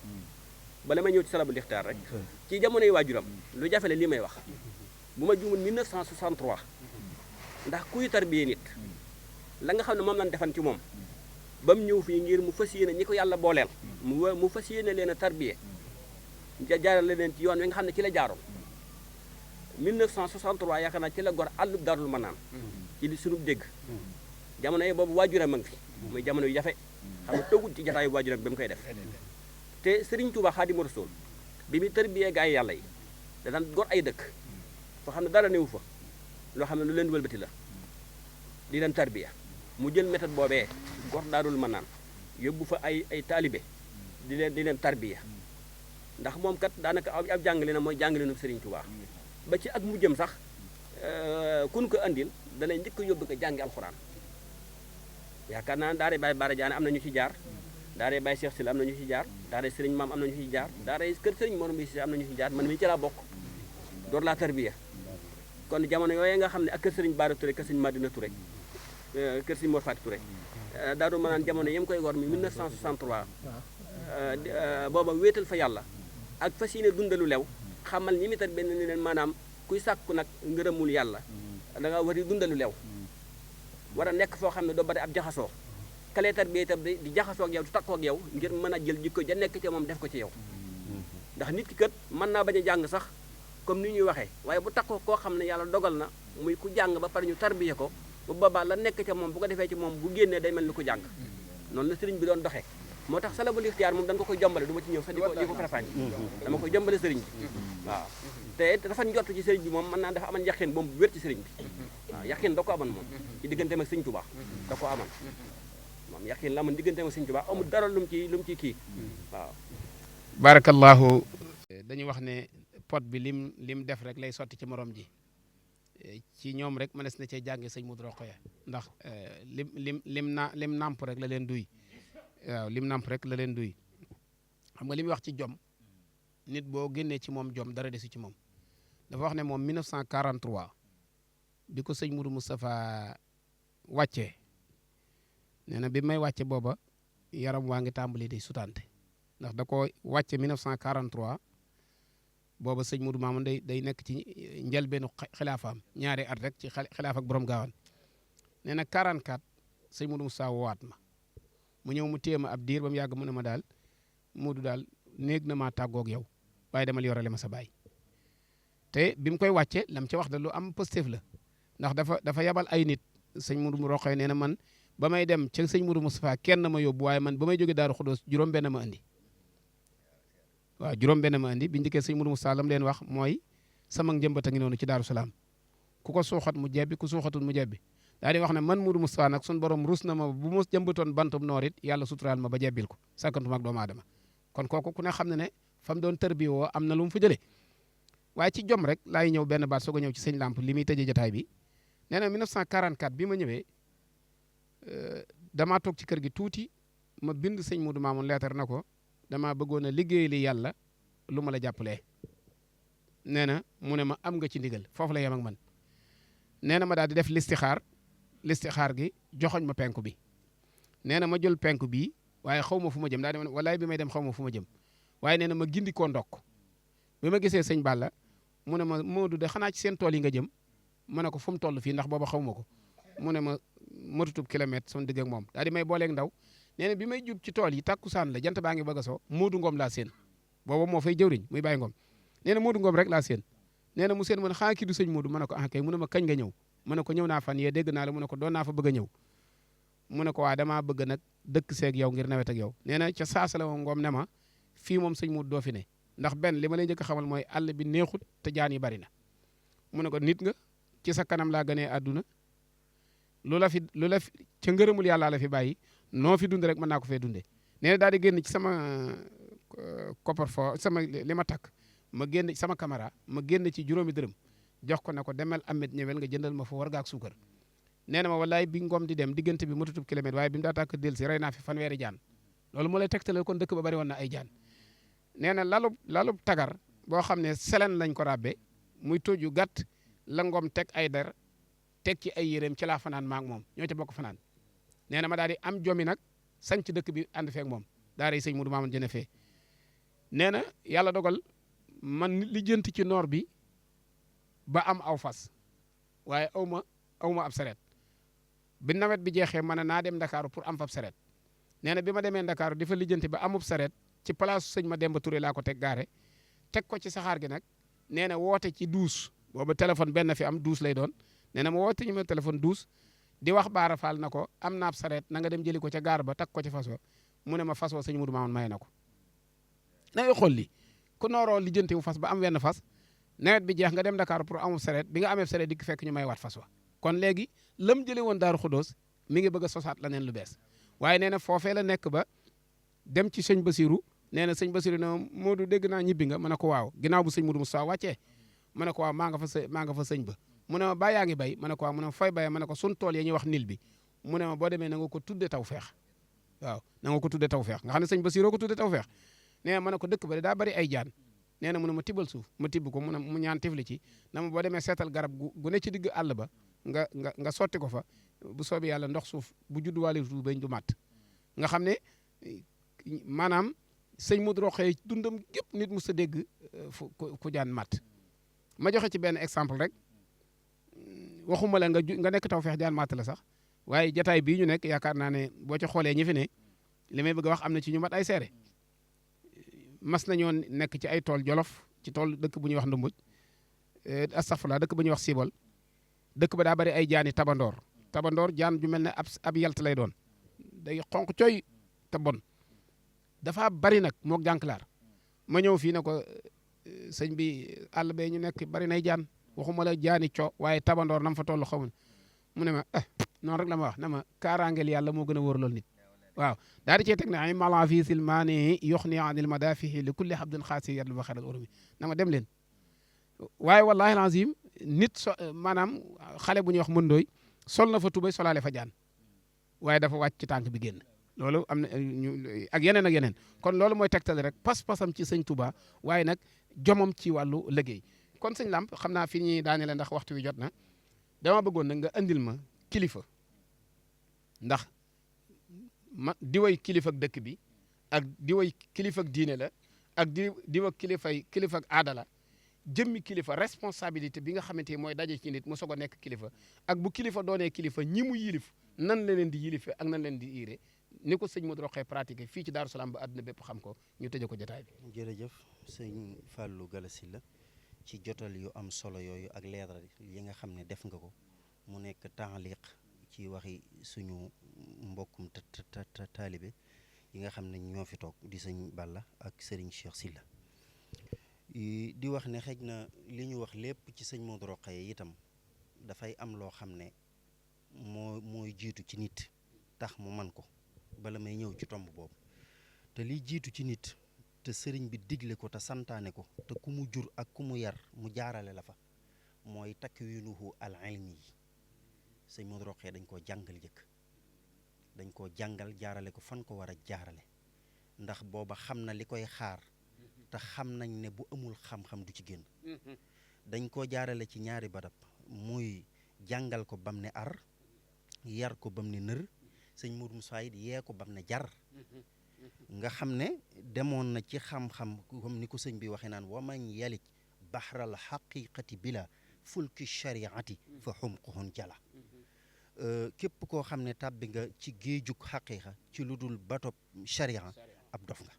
bala may ñëw ci salabul ixtaar rek ci jamonoy waajuram lu jafele lii may wax bu ma juumul 1963 ndax kuy tarbiyee nit la nga xam ne moom lañ defan ci moom ba mu ñëw fii ngir mu fas yéene ñi ko yàlla booleel mu fas yéene leen a tarbiyee jaarale leen ci yoon wi nga xam ne ci la jaaroon 1963 yaakaar naa ci la gor àllub Daarul Manaan ci li sunu dégg jamono yi boobu waajuram a ngi fi muy jamono yu jafe xam nga tëggut ci jataayu waajuram bi mu koy def te Serigne Touba Xaadimu Rasuul bi mu tarbiyee gaa yi yàlla yi da daan gor ay dëkk foo xam ne dara newu fa loo xam ne lu leen wëlbati la di leen tarbiya mu jël méthode boobee gor Daarul Manaan yóbbu fa ay taalibe di leen tarbiya ndax moom kat daanaka ab jàngale na mooy jàngale na Serigne Touba ba ci ak mujjëm sax kun ko andil da lay njëkk a yóbbu ko jàngi alxuraan yaakaar naa daara Baye Bara Diané am na ñu ci jaar daara Baye Cheikh Sylla am na ñu ci jaar daara Serigne Maam am na ñu ci jaar daara kër Serigne Mor Mbaye Cissé am na ñu ci jaar man mii ci laa bokk door laa tarbiya kon jamono yooyu nga xam ne ak kër Serigne Bara Touré kër Serigne Madina Touré kër Serigne Mor Fati Touré Daaru Manaan jamono yam koy gor mi 1963 booba wéetal fa yàlla ak fas yéene dundalu lew xamal ñi mi tar benn ni leen maanaam kuy sàkku nag ngërëmul yàlla da nga war di dundalu lew war a nekk foo xam ne doo bari ab jaxasoo kaleetar bi itam di jaxasoo ak yow di takkoo ak yow ngir mën a jël jikko ja nekk ci moom def ko ci yow ndax nit ki kat mën naa bañ a jàng sax comme ni ñuy waxee waaye bu takkoo koo xam ne yàlla dogal na muy ku jàng ba pare ñu tarbiye ko bu boobaa la nekk ca moom bu ko defee ci moom bu génnee day mel ni ku jàng noonu la sëriñ bi doon doxee moo tax salabul ixtiyaar moom dañ ko koy jombale du ma ci ñëw sax di ko farafaañ dama koy jombale sëriñ bi waaw te dafa njott ci sëriñ bi moom mën naa dafa aman yaqin boom bu wér ci sëriñ bi waaw yaqin da ko aman moom ci digganteem ak sëriñ Tuubaa da ko aman moom yaqin la aman digganteem ak sëriñ Tuubaa amul dara lu mu ci kii waaw barakallahu dañu wax ne pot bi lim def rek lay sotti ci morom ji ci ñoom rek mënees na cee jànge sëñ Modou Rokhaya ndax lim nàmp rek la leen duy waaw lim nàmp rek la leen duy xam nga li muy wax ci jom nit boo génnee ci moom jom dara desu ci moom dafa wax ne moom 1943 bi ko sëñ Modou Moustapha wàccee nee na bi may wàcce booba yaram waa ngi tàmbali di sutante ndax da ko wàcce 1943 booba sëñ Modou Mamoun day nekk ci njëlbeenu xilaafaam ñaari at rek ci xilaaf ak borom gaawaan nee na 44 sëñ Modou Moustapha woowaat ma mu ñëw mu téye ma ab diir ba mu yàgg mu ne ma daal Modou daal néeg na maa tàggoog yow waaye demal yorale ma sa baay te bi mu koy wàcce lam ci wax da lu am positif la ndax dafa yabal ay nit sëñ Modou Rokhaya nee na man ba may dem ca sëñ Modou Moustapha kenn ma yóbbu waaye man ba may jóge Daaru Xudoos juróom-benn ma andi waaw juróom-benn ma andi bi ñu dikkee sëñ Modou Moustapha lam leen wax mooy sama njëmbat a ngi noonu ci Daaru Salaam ku ko suuxat mu jebbi ku suuxatul mu jebbi daal di wax ne man Modou Moustapha nag sun borom rus na ma bu mu jëmbatoon bantum noor it yàlla suturaal ma ba jebbil ko sàkkantuma ak doomu aadama kon kooku ku ne xam ne ne fa mu doon tërbi woo am na lu mu fa jëlee waaye ci jom rek laay ñëw benn baat soog a ñëw ci sëñ Lamp li muy tëjee jotaay bi nee na 1944 bi ma ñëwee damaa toog ci kër gi tuuti ma bind sëñ Modou Mamoun leetar na ko damaa bëggoon a liggéey li yàlla lu ma la jàppalee nee na mu ne ma am nga ci ndigal foofu la yem ak man nee na ma daal di def listixaar gi joxoñ ma penku bi nee na ma jël penku bii waaye xaw ma fu ma jëm daal di walaay bi may dem xaw ma fu ma jëm waaye nee na ma gindi koo ndokk bi ma gisee sëñ Balla mu ne ma Modou de xanaa ci seen tool yi nga jëm ma ne ko fu mu toll fii ndax booba xaw ma ko mu ne ma matutub kilomètre sama digg ak moom daal di may booleeg ndaw nee na bi may jub ci tool yi takkusaan la jant baa ngi bëgg a soo Modou Ngom laa seen booba moo fay jëwriñ muy Baye Ngom nee na Modou Ngom rek laa seen nee na mu seen mu ne xanaa kii du sëñ Modou ma ne ko ah kay mu ne ma kañ nga ñëw mu ne ko ñëw naa fan yee dégg naa la mu ne ko doon naa fa bëgg a ñëw mu ne ko waa damaa bëgg nag dëkk seeg yow ngir nawet ak yow nee na ca saasa la moom Ngom ne ma fii moom sëñ Modou doo fi ne ndax benn li ma lay njëkk a xamal mooy àll bi neexut te jaan yi bari na mu ne ko nit nga ci sa kanam laa gënee àdduna lu la fi ca ngërëmul yàlla la fi bàyyi noo fi dund rek mën naa ko fee dundee nee na daal di génn ci sama coffre-fort sama li ma takk ma génn sama caméra ma génn ci juróomi dërëm jox ko ne ko demel Amet ñëwel nga jëndal ma fa warga ak suukar nee na ma wallaay bi Ngom di dem diggante bi matutub kilomètre waaye bi mu daa tàkk del si rey naa fi fanweeri jaan loolu moo lay tegtalal kon dëkk ba bari woon na ay jaan nee na lalub tagar boo xam ne selen lañ ko ràbbe muy tóoju gàtt la Ngom teg ay der teg ci ay yéreem ci laa fanaan maak moom ñoo ca bokk fanaan nee na ma daal di am jomi nag sanc dëkk bi ànd feek moom daara yi sëñ Modou Mamoune jëne fee nee na yàlla dogal man lijjanti ci noor bi ba am aw fas waaye aw ma ab sareet bi nawet bi jeexee ma ne naa dem Ndakaaru pour am fab sareet nee na bi ma demee Ndakaaru di fa lijjanti ba amub sareet ci place sëñ ma Demba Touré laa ko teg gaare teg ko ci saxaar gi nag nee na woote ci 12 boobu téléphone benn fi am 12 lay doon nee na ma woote ñu ma téléphone 12 di wax Baara Fall na ko am naab sareet na nga dem jëli ko ca gaar ba teg ko ci fas wa mu ne ma fas wa sëñ Modou Mamoune maye na ko na ngay xool li ku nooroo lijjanti wu fas ba am wenn fas nawet bi jeex nga dem Dakar pour amul sareet bi nga amee sareet di fekk ñu may waat fas wa kon léegi lam jële woon Daaru Xudoos mi ngi bëgg a sosaat la neen lu bees waaye nee na foofee la nekk ba dem ci sëñ Basiru nee na sëñ Basiru ne Modou dégg naa ñibbi nga ma ne ko waaw ginnaaw bu sëñ Modou Moussa wàccee ma ne ko waaw maa nga fa sëñ ba mu ne ma baa yaa ngi bay ma ne ko waaw mu ne ma fay bayee ma ne ko sun tool yi ñuy wax nil bi mu ne ma boo demee na nga ko tudde taw feex waaw na nga ko tudde taw feex nga xam ne sëñ Basiru ko tudde taw feex nee na ma ne ko dëkk ba daa bari ay jaan nee na mu ne ma tibal suuf ma tibb ko mu ñaan tifli ci na ma boo demee seetal garab gu ne ci digg àll ba nga sotti ko fa bu soobee yàlla ndox suuf bu judduwaale suuf bañ du màtt nga xam ne maanaam sëñ Modou Rokhaya dundam gépp nit mu sa dégg ku jaan màtt ma joxe ci benn exemple rek waxuma la nga nekk taw feex jaan màtt la sax waaye jataay bii ñu nekk yaakaar naa ne boo ci xoolee ñi fi ne li may bëgg a wax am na ci ñu mat ay seere mas nañoo nekk ci ay tool Jolof ci tool dëkk bu ñuy wax Ndumbuj astafurlah dëkk bu ñuy wax Sibol dëkk ba daa bari ay jaani tabandoor jaan ju mel ne ab yalt lay doon day xonq cooy te bon dafa bari nag moog jànklaar ma ñëw fii ne ko sëñ bi àll bee ñu nekk bari nay jaan waxuma la jaani waaye tabandoor nam fa toll xaw mu ne ma noonu rek la ma wax na ma kaaraangeel yàlla moo gën a wóor loolu nit waaw daal di cee teg ne ay mala fii silmaani yox ni anil madafihi li kulli habdin xaasi yadlu ba xaral urumi na ma dem leen waaye wallahi lazim nit maanaam xale bu ñuy wax mëndooy sol na fa tubay solaale fa jaan waaye dafa wàcc ci tànk bi génn loolu am na ak yeneen kon loolu mooy tegtale rek pas-pasam ci sëñ Touba waaye nag jomam ci wàllu liggéey kon sëñ Lamp xam naa fi ñuy daane la ndax waxtu wi jot na dama bëggoon nag nga andil ma kilifa ndax diway kilifa ak dëkk bi ak diway kilifa ak diine la ak diwa kilifa ak aada la jëmmi kilifa responsabilité bi nga xamante ni mooy daje ci nit mu soog a nekk kilifa ak bu kilifa doonee kilifa ñi mu yilif nan la leen di yilife ak nan leen di iire ni ko sëñ Modou Rokhaya pratiqué fii ci Daaru Salaam ba àdduna bépp xam ko ñu tëjee ko jotaay bi. jërëjëf sëñ Fallou Galassi la ci jotal yu am solo yooyu ak leeral yi nga xam ne def nga ko mu nekk taaliq ci waxi suñu mbokkum taalibe yi nga xam ne ñoo fi toog di sëñ Balla ak sëriñ Cheikh Sylla di wax ne xëj na li ñu wax lépp ci sëñ Modou Rokhaya itam dafay am loo xam ne mooy jiitu ci nit tax mu man ko bala may ñëw ci tomb boobu te liy jiitu ci nit te sëriñ bi digle ko te santaane ko te ku mu jur ak ku mu yar mu jaarale la fa mooy takwinuhu al ilmi yi sëñ Modou Rokhaya dañ koo jàngal jëkk dañ koo jàngal jaarale ko fan ko war a jaarale ndax booba xam na li koy xaar te xam nañ ne bu amul xam-xam du ci génn dañ koo jaarale ci ñaari barab muy jàngal ko bam ne ar yar ko bam ne nër sëñ Modou Moussa it yee ko bam ne jar nga xam ne demoon na ci xam-xam comme ni ko sëñ bi waxee naan waman yalij bahral haqiqati bila fulki shariati fa xumquhun jala képp koo xam ne tàbbi nga ci géejug xaqiiqa ci lu dul bato sharia ab dof nga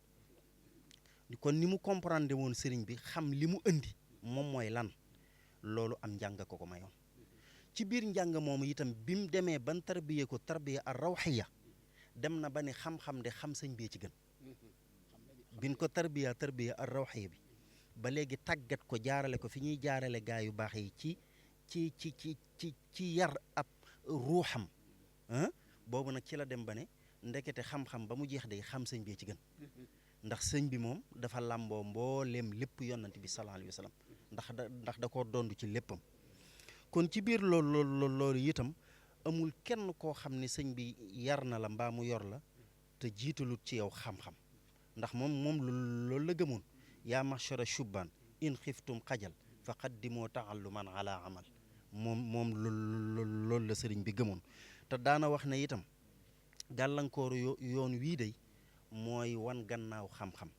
kon ni mu comprendre woon sëriñ bi xam li mu indi moom mooy lan loolu am njàng ko mayoon ci biir njàng moomu itam bi mu demee ban tarbiye ko tarbiya ar rawxiya dem na ba ne xam-xam de xam sëñ bee ci gën bin ko tarbiya ar rawxiya bi ba léegi tàggat ko jaarale ko fi ñuy jaarale gaa yu baax yi ci yar ab ruuxam boobu nag ci la dem ba ne ndekete xam-xam ba mu jeex day xam sëñ bee ci gën ndax sëñ bi moom dafa làmboo mbooleem lépp yonante bi sallallahu alayhi wa sallam ndax da koo dondu ci léppam kon ci biir loolu itam amul kenn koo xam ne sëñ bi yar na la mbaa mu yor la te jiitalut ci yow xam-xam ndax moom loolu la gëmoon yaa machara shubban in xiftum xajal fa qaddimoo taalluman ala amal moom loolu la sëriñ bi gëmoon te daana wax ne itam gàllankooru yoon wii day mooy wan gannaaw xam-xam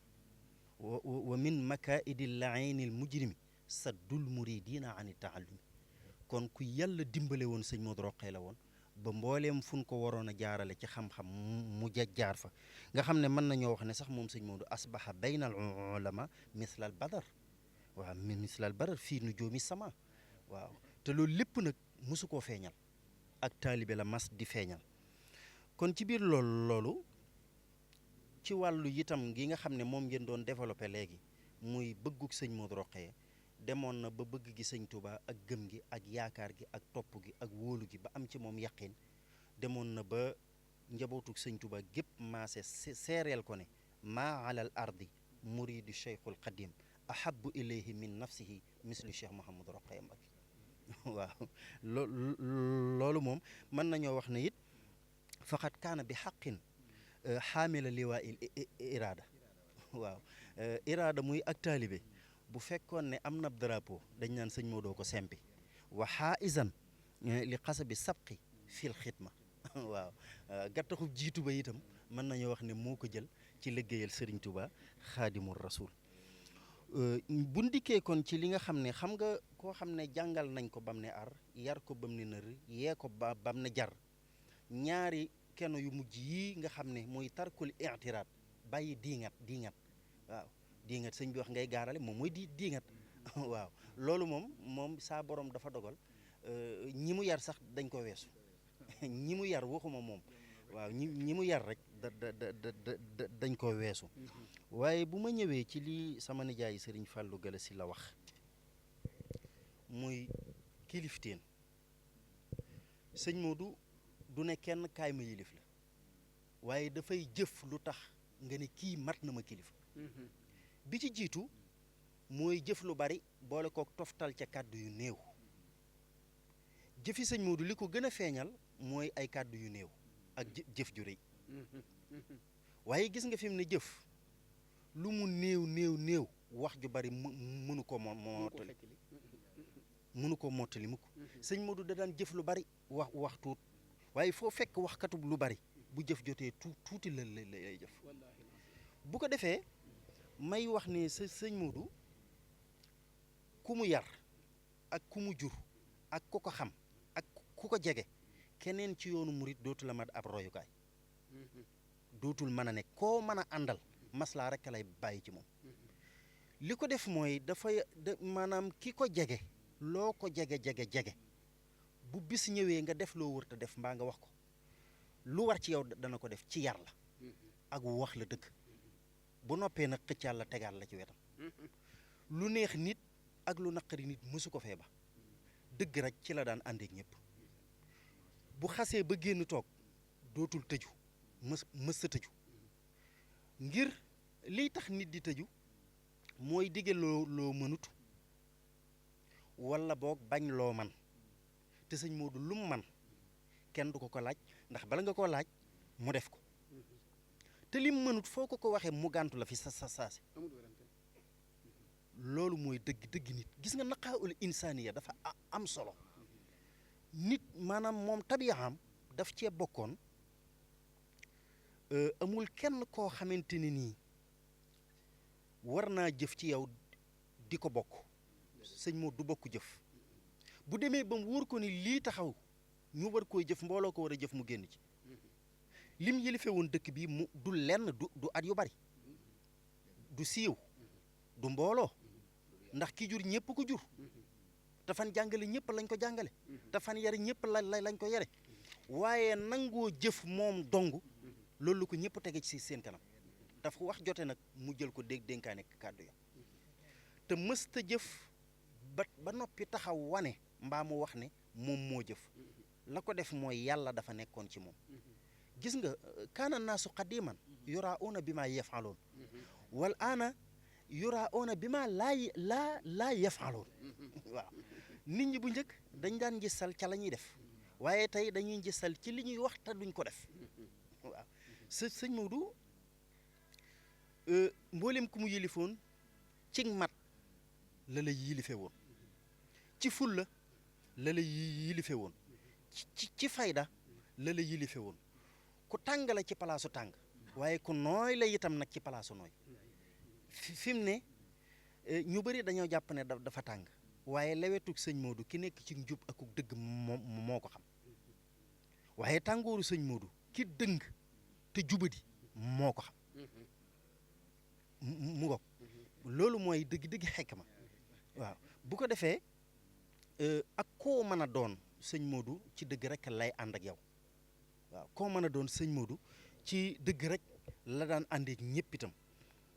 wa min makaidi laini l mujrimi saddul muridina ani taallumi kon ku yàlla dimbale woon sëñ Modou Rokhaya la woon ba mbooleem fu ñu ko waroon a jaarale ci xam-xam mu jaar fa nga xam ne mën nañoo wax ne sax moom sëñ Modou asbaha bayna al ulama misla al badar waaw misla al badar fii nujoomi sama waaw te loolu lépp nag mosu koo feeñal ak taalibe la mas di feeñal kon ci biir loolu ci wàllu itam gi nga xam ne moom ngeen doon développé léegi muy bëgguk sëñ Modou Rokhaya demoon na ba bëgg gi sëñ Touba ak gëm gi ak yaakaar gi ak topp gi ak wóolu gi ba am ci moom yaqin demoon na ba njabootuk sëñ Touba gépp maase seereel ko ne maa alal ardi muridu cheikhul qadim ahabu ilayhi min nafsihi mislu cheikh Mouhamadou Rokhaya Mbacké waaw loolu moom mën nañoo wax ne it faqat kaana bi xaqin xaamila liwaa il iraada waaw iraada muy ak taalibe bu fekkoon ne am na drapeau dañ naan sëñ Modou ko sempi wa xaaisan li xasabi sabqi fil xidma waaw gattaxu jiitu ba itam mën nañoo wax ne moo ko jël ci liggéeyal Serigne Touba xaadimul rasul bu ndikkee kon ci li nga xam ne xam nga koo xam ne jàngal nañ ko bam ne ar yar ko bam ne nër yee ko bam ne jar ñaari kenn yu mujj yii nga xam ne mooy tarkul i'tiraad bàyyi diingat waaw diingat sëñ bi wax ngay gaarale moom mooy diingat waaw loolu moom saa borom dafa dogal ñi mu yar sax dañ ko weesu ñi mu yar waxuma moom waaw ñi mu yar rek dañ ko weesu waaye bu ma ñëwee ci lii sama nijaay Sëriñ Fallou Galass la wax muy kilifteen sëñ Modou du ne kenn kaay ma yilif la waaye dafay jëf lu tax nga ne kii mat na ma kilifa bi ci jiitu mooy jëf lu bari boole kook toftal ca kàddu yu néew jëfi sëñ Modou li ko gën a feeñal mooy ay kàddu yu néew ak jëf ju rëy waaye gis nga fi mu ne jëf lu mu néew wax ju bari mënu ko mottali mukk sëñ Modou da daan jëf lu bari wax tuut waaye foo fekk waxkatub lu bari bu jëf jotee tuuti la lay jëf bu ko defee may wax ne sëñ Modou ku mu yar ak ku mu jur ak ku ko xam ak ku ko jege keneen ci yoonu murit dootul a mat ab royukaay dootul mën a nekk koo mën a àndal maslaa rek lay bàyyi ci moom li ko def mooy maanaam ki ko jege loo ko jege bu bis ñëwee nga def loo wër te def mbaa nga wax ko lu war ci yow dana ko def ci yar la ak wax la dëgg bu noppee nag xëccaal la tegaat la ci wetam lu neex nit ak lu naqari nit mësu ko fee ba dëgg rek ci la daan àndeek ñëpp bu xasee ba génn toog dootul tëju mës sa tëju ngir liy tax nit di tëju mooy dige loo mënut walla boog bañ loo man te sëñ Modou lu mu man kenn du ko laaj ndax bala nga koo laaj mu def ko te lim mënut foo ko waxee mu gàntu la fi sa saasi loolu mooy dëgg nit gis nga naqaa'ul insaaniya dafa am solo nit maanaam moom tabiyaam daf cee bokkoon amul kenn koo xamante ne nii war naa jëf ci yow di ko bokk sëñ Modou du bokk jëf bu demee ba mu wóor ko ni lii taxaw ñu war koy jëf mbooloo ko war a jëf mu génn ci lim yilife woon dëkk bi mu du lenn du at yu bari du siiw du mbooloo ndax ki jur ñëpp ko jur te fan jàngale ñëpp lañ ko jàngale te fan yare ñëpp lañ ko yare waaye nangoo jëf moom dong loolu ko ñëpp tege ci seen kanam dafa wax jote nag mu jël ko dénkaane kàddu ya te mësta jëf ba noppi taxaw wane mbaa mu wax ne moom moo jëf la ko def mooy yàlla dafa nekkoon ci moom gis nga kaana naasu qadiman yuraa'uuna bi maa yaf'aluun wal aana yuraa'uuna bi maa laa yaf'aluun waaw nit ñi bu njëkk dañ daan gisal ca la ñuy def waaye tey dañuy gisal ci li ñuy wax te duñ ko def waaw sëñ Maodo mboolem ku mu yilifoon ci mat la la yilife woon ci fulla la la yilife woon ci fayda la la yilife woon ku tàng la ci palaasu tàng waaye ku nooy la itam nag ci palaasu nooy fi mu ne ñu bëri dañoo jàpp ne dafa tàng waaye lewetug sëñ Modou ki nekk ci njub ak dëgg moo ko xam waaye tàngooru sëñ Modou ki dëng te jubadi moo ko xam mu ngoog loolu mooy dëgg-dëgg xekma waaw bu ko defee ak koo mën a doon sëñ Modou ci dëgg rek lay ànd ak yow waaw koo mën a doon sëñ Modou ci dëgg rek la daan àndeek ñëpp itam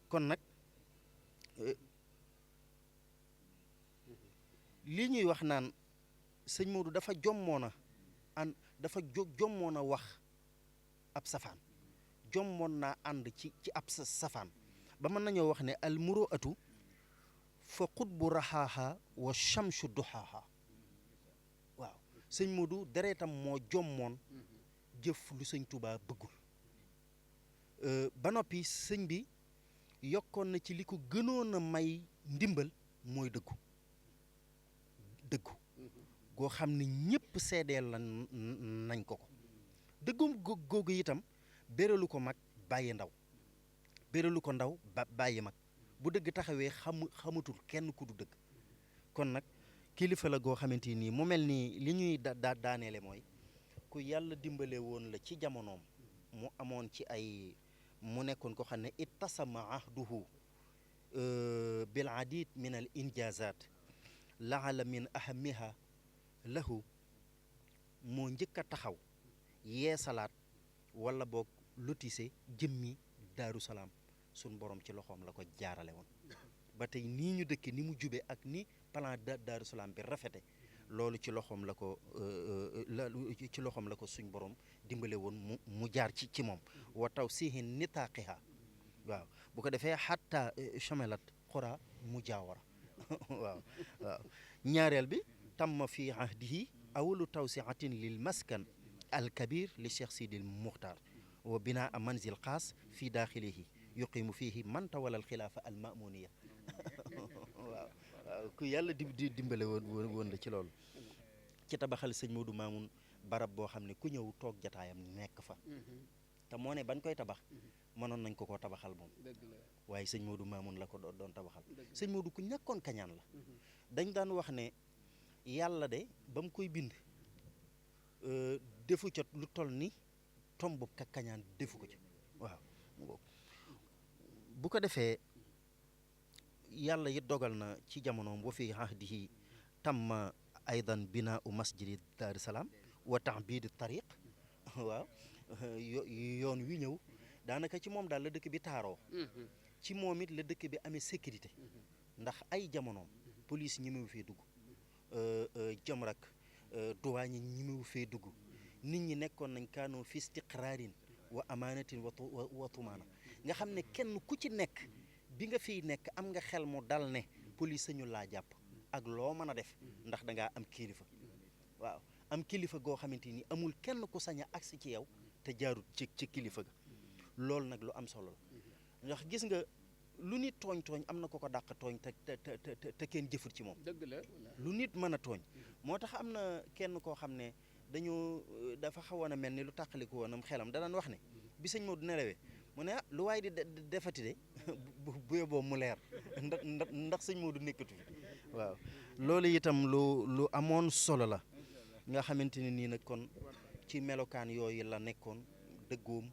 kon nag lii ñuy wax naan sëñ Modou dafa jommoon a wax ab safaan jommoon naa ànd ci ab safaan ba mën nañoo wax ne al muru'atu fa xutbu raxaaha wa chamsu duxaaha waaw sëñ Modou deretam moo jommoon jëf lu sëñ Touba bëggul ba noppi sëñ bi yokkoon na ci li ko gënoon a may ndimbal mooy dëggu goo xam ne ñëpp seedeel la nañ ko dëggum googu itam béralu ko mag bàyyi ndaw béralu ko ndaw bàyyi mag bu dëgg taxawee xamatul kenn ku du dëgg kon nag kilifa la goo xamante nii mu mel nii li ñuy daaneele mooy ku yàlla dimbale woon la ci jamonoom mu amoon ci ay mu nekkoon ko xam ne ittasama ahduhu bil adid min al injazat laala min ahamiha lahu moo njëkk a taxaw yeesalaat wala boog lotissé jëmmi Daaru Salaam suñ borom ci loxoom la ko jaarale woon ba tey nii ñu dëkke ni mu jube ak ni plan Daaru Salaam bi rafete loolu ci loxoom la ko suñ borom dimbale woon mu jaar ci moom wa taw sihin nitaaqiha waaw bu ko defee xatta chamelat xura mu jaawara waaw ñaareel bi tamma fi ahdihi awalu tawsiatin lil maskan al kabir li Cheikh Sidil Muxtaar wa binaa manzil xaas fi daaxilihi yuqimu fihi man tawala al xilaafa al mamuniya waaw ku yàlla dimbale woon la ci loolu ci tabaxal sëñ Modou Mamoun barab boo xam ne ku ñëw toog jataayam nekk fa te moo ne bañ koy tabax mënoon nañ ko tabaxal moom waaye sëñ Modou Mamoun la ko doon tabaxal sëñ Modou ku ñàkkoon kañaan la dañ daan wax ne yàlla de ba mu koy bind defu ca lu toll ni tomb ka kañaan defu ko ci waaw bu ko defee yàlla it dogal na ci jamonoom wa fi ahdihi tamma aydan binaau masjidi Daaru Salaam wa ta'bidi tariq waaw yoon wi ñëw daanaka ci moom daal la dëkk bi taaroo ci moom it la dëkk bi amee sécurité ndax ay jamonoom police ñi mu fee dugg jamrak douane ñi mu fee dugg nit ñi nekkoon nañ kaanoo fi istiqraarin wa amaanatin wa tumaana nga xam ne kenn ku ci nekk bi nga fiy nekk am nga xel mu dal ne police sañu laa jàpp ak loo mën a def ndax da ngaa am kilifa waaw am kilifa goo xamante ni amul kenn ku sañ a agsi ci yow te jaarut ci kilifa ga loolu nag lu am solo la ndax gis nga lu nit tooñ am na ko dàq tooñ te kenn jëfut ci moom dëgg la lu nit mën a tooñ moo tax am na kenn koo xam ne dafa xawoon a mel ni lu tàqaliku woon am xelam da daan wax ne bi sëñ Modou nelawee mu ne lu waay di defati de bu yóbboo mu leer ndax sëñ Modou nekkatu fi waaw loolu itam lu amoon solo la nga xamante ne nii nag kon ci melokaan yooyu la nekkoon dëggoom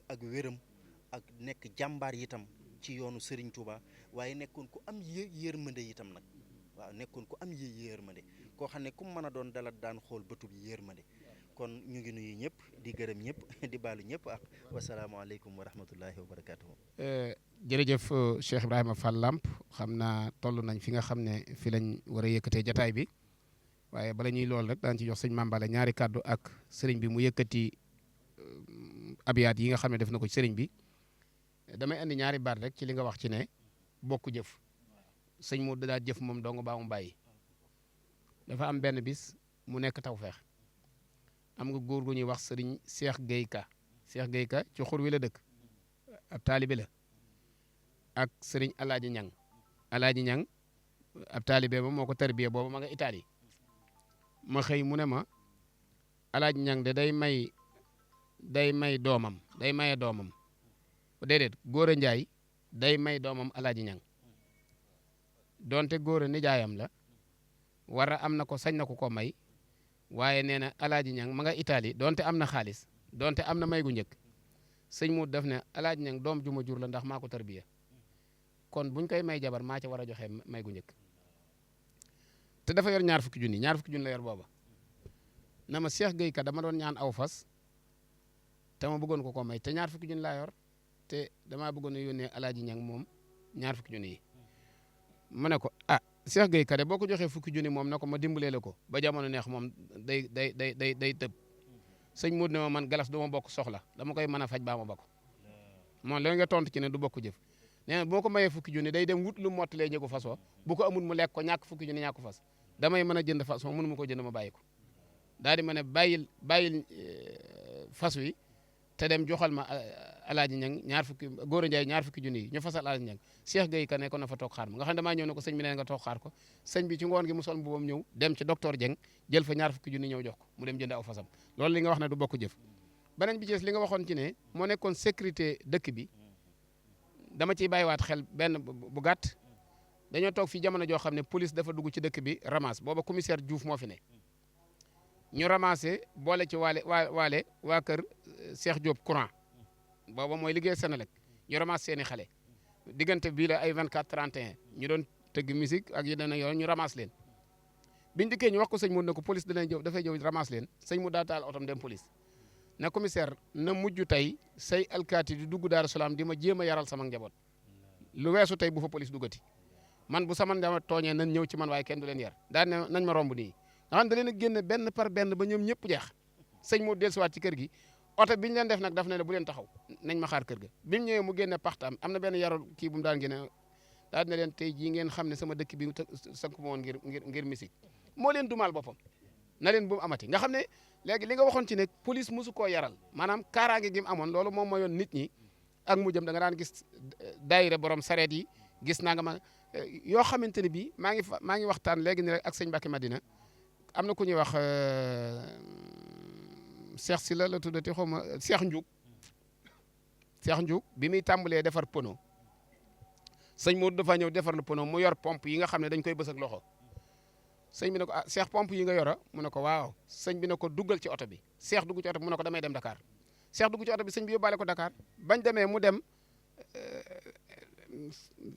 ak wéram ak nekk jàmbaar itam ci yoonu Serigne Touba waaye nekkoon ku am yërmande itam nag waaw nekkoon ku am yërmande koo xam ne ku mën a doon dalat daan xool bëtub yërmande kon ñu ngi nuyu ñëpp di gërëm ñëpp di baalu ñëpp ak wasalaamaaleykum wa rahmatullahi wa barakaatuhu. jërëjëf Cheikh Ibrahima Fall Lamp xam naa toll nañ fi nga xam ne fi lañ war a yëkkatee jataay bi waaye bala ñuy lool rek daan ci jox sëñ Mambale ñaari kàddu ak sëriñ bi mu yëkkati abiyaat yi nga xam ne def na ko ci sëriñ bi damay andi ñaari baat rek ci li nga wax ci ne bokku jëf sëñ mu daa jëf moom dong baa mu bàyyi dafa am benn bis mu nekk Tawfeex am nga góor gu ñuy wax sëriñ Cheikh Gueye Ka Cheikh Gueye Ka ci xur wi la dëkk ab taalibe la ak sëriñ Alaaji Ñang ab taalibe ba moo ko tarbiye booba ma nga Italie ma xëy mu ne ma Alaaji Ñang de day maye doomam déedéet Góora Njaay day may doomam Alaaji Ñang donte Góora nijaayam la war a am na ko sañ na ko may waaye nee na Alaaji Ñang ma nga Italie donte am na xaalis donte am na may gu njëkk sëñ mu def ne Alaaji Ñang doom ju ma jur la ndax maa ko tarbiya kon buñ koy may jabar maa ca war a joxe may gu njëkk te dafa yor ñaar fukki junni la yor booba na ma Cheikh Gueye Ka dama doon ñaan aw fas te ma bëggoon ko may te ñaar fukki junni laa yor te damaa bëggoon a yónnee Alaaji Ñang moom ñaar fukki junni yi mu ne ko Cheikh Gueye Ka de boo ko joxee fukki junni moom na ko ma dimbalee la ko ba jamono neex moom day tëb sëñ Mour ne ma man galas du ma bokk soxla dama koy mën a faj baa ma bokk moom la nga tontu ci ne du bokk jëf nee na boo ko mayee fukki junni day dem wut lu mottalee njëgu fas wa bu ko amul mu lekk ko ñàkk fukki junni ñàkk fas damay mën a jënd fas moom mënu ma ko jënd ma bàyyi ko daal di ma ne bàyyil fas wi te dem joxal ma Alaaji Ñang Góora Njaay ñaar fukki junni yi ñu fasal Alaaji Ñang Cheikh Gueye Ka ne ko na fa toog xaar ma nga xam ne damaa ñëw ne ko sëñ bi nee nga toog xaar ko sëñ bi ci ngoon gi mu sol mbubam ñëw dem ci docteur Dieng jël fa ñaar fukki junni ñëw jox ko mu dem jënd aw fasam loolu li nga wax ne du bokk jëf beneen bi ci li nga waxoon ci ne moo nekkoon sécurité dëkk bi dama ciy bàyyiwaat xel benn bu gàtt dañoo toog fi jamono joo xam ne police dafa dugg ci dëkk bi ramasse booba commissaire Diouf moo fi ne ñu ramassé boole ci waa kër Cheikh Diop courant booba mooy liggéey Senelec ñu ramassé seeni xale diggante bii la ay 24 31 ñu doon tëgg musique ak yi dana yoon ñu ramasse leen biñ dikkee ñu wax ko sëñ mu ne ko police dafay jëw ramasse leen sëñ mu daa taal otom dem police na commissaire na mujj tey say alkaati di dugg Daaru Salaam di ma jéem a yaral sama njaboot lu weesu tey bu fa police duggati man bu sama njaboot tooñee nañ ñëw ci man waaye kenn du leen yar daal ne nañ ma romb nii nga xam da leen a génne benn par benn ba ñoom ñëpp jeex sëñ mu dellusiwaat ci kër gi oto bi ñu leen def nag daf ne bu leen taxaw nañ ma xaar kër ga bi mu ñëwee mu génne paxtaam am na benn yarul kii bu mu daan génne daal ne leen tey jii ngeen xam ne sama dëkk bi sanku ma woon ngir musique moo leen dumaal boppam na leen bu mu amati nga xam ne léegi li nga waxoon ci ne police mosu koo yaral maanaam kaaraange gi mu amoon loolu moom mooy yoon nit ñi ak mu jëm da nga daan gis daayira borom sareet yi gis naa nga ma yoo xamante ne bii maa ngi waxtaan léegi ni rek ak sëñ Mbacke Madina am na ku ñuy wax Cheikh Sylla la tuddati xaw ma Cheikh Ndiouk bi muy tàmbalee defar pono sëñ Modou dafa ñëw defar na pono mu yor pompe yi nga xam ne dañ koy bës ak loxo sëñ bi ne ko Cheikh pompe yi nga yora mu ne ko waaw sëñ bi ne ko duggal ci oto bi Cheikh dugg ci oto bi mu ne ko damay dem Dakar Cheikh dugg ci oto bi sëñ bi yóbbaale ko Dakar bañ demee mu dem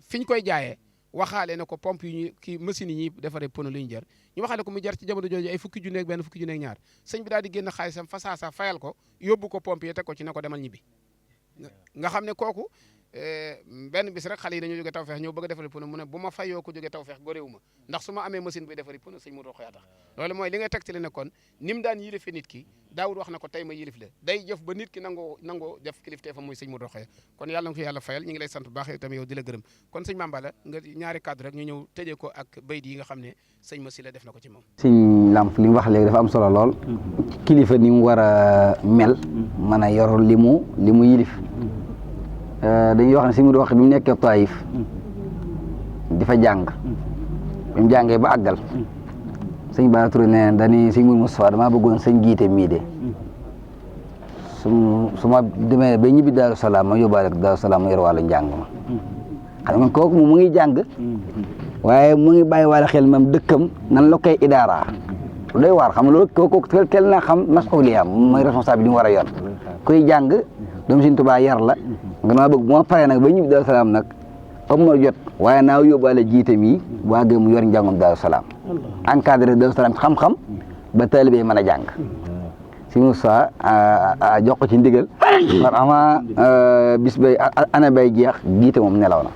fi ñu koy jaayee waxaale na ko pompe yi kii machine yi ñuy defaree pono lu ñu jar ñu waxaale ko mu jar ci jamono jooju ay fukki junneeg benn fukki junneeg ñaar sëñ bi daal di génn xaalisam fa saasa fayal ko yóbbu ko pompe yi teg ko ci ne ko demal ñibbi nga xam ne kooku benn bis rek xale yi dañoo jóge Tawfeex ñëw bëgg a defari pono mu ne bu ma fayoo ko jóge Tawfeex goréewu ma ndax su ma amee machine buy defari pono sëñ mu dox yaa tax loolu mooy li nga teg ci li ne kon ni mu daan yilife nit ki daawul wax na ko tey ma yilif la day jëf ba nit ki nangoo def kilifte fa muy sëñ mu doxee kon yàlla nga ko yàlla fayal ñu ngi lay sant bu baax yow tamit yow di la gërëm kon sëñ Mambala nga ñaari kaddu rek ñu ñëw tëjee ko ak bayit yi nga xam ne sëñ Massila def na ko ci moom sëñ Lamp li mu wax léegi dafa am solo lool kilifa ni mu war a mel mën a yor li mu yilif dañuy wax ne si mu wax bi mu nekkee Taïf di fa jàng bi mu jàngee ba àggal sëñ Bara Touré nee dañuy sëñ Moustapha damaa bëggoon sëñ jiite mii de su ma demee ba ñibbi Daaru Salaam ma yóbbaale ko Daaru Salaam mu yor wàllu njàng ma xam nga kooku mu ngi jàng waaye mu ngi bàyyi wàllu xel mam dëkkam nan la koy idaaraa lu doy waar xam nga loolu kooku teel naa xam masuliyaam mooy responsable bi mu war a yor kuy jàng doomu Sëriñ Tuubaa yar la nga naa bëgg bu ma paree nag ba ñibbi Daaru Salaam nag am ma jot waaye naaw yóbbaale jiite mi waa gëm mu yor njàngum Daaru Salaam encadré Daaru Salaam xam-xam ba taalibe yi mën a jàng si Moussa jox ko ci ndigal par avant bis bay ana bay jeex jiite moom nelaw na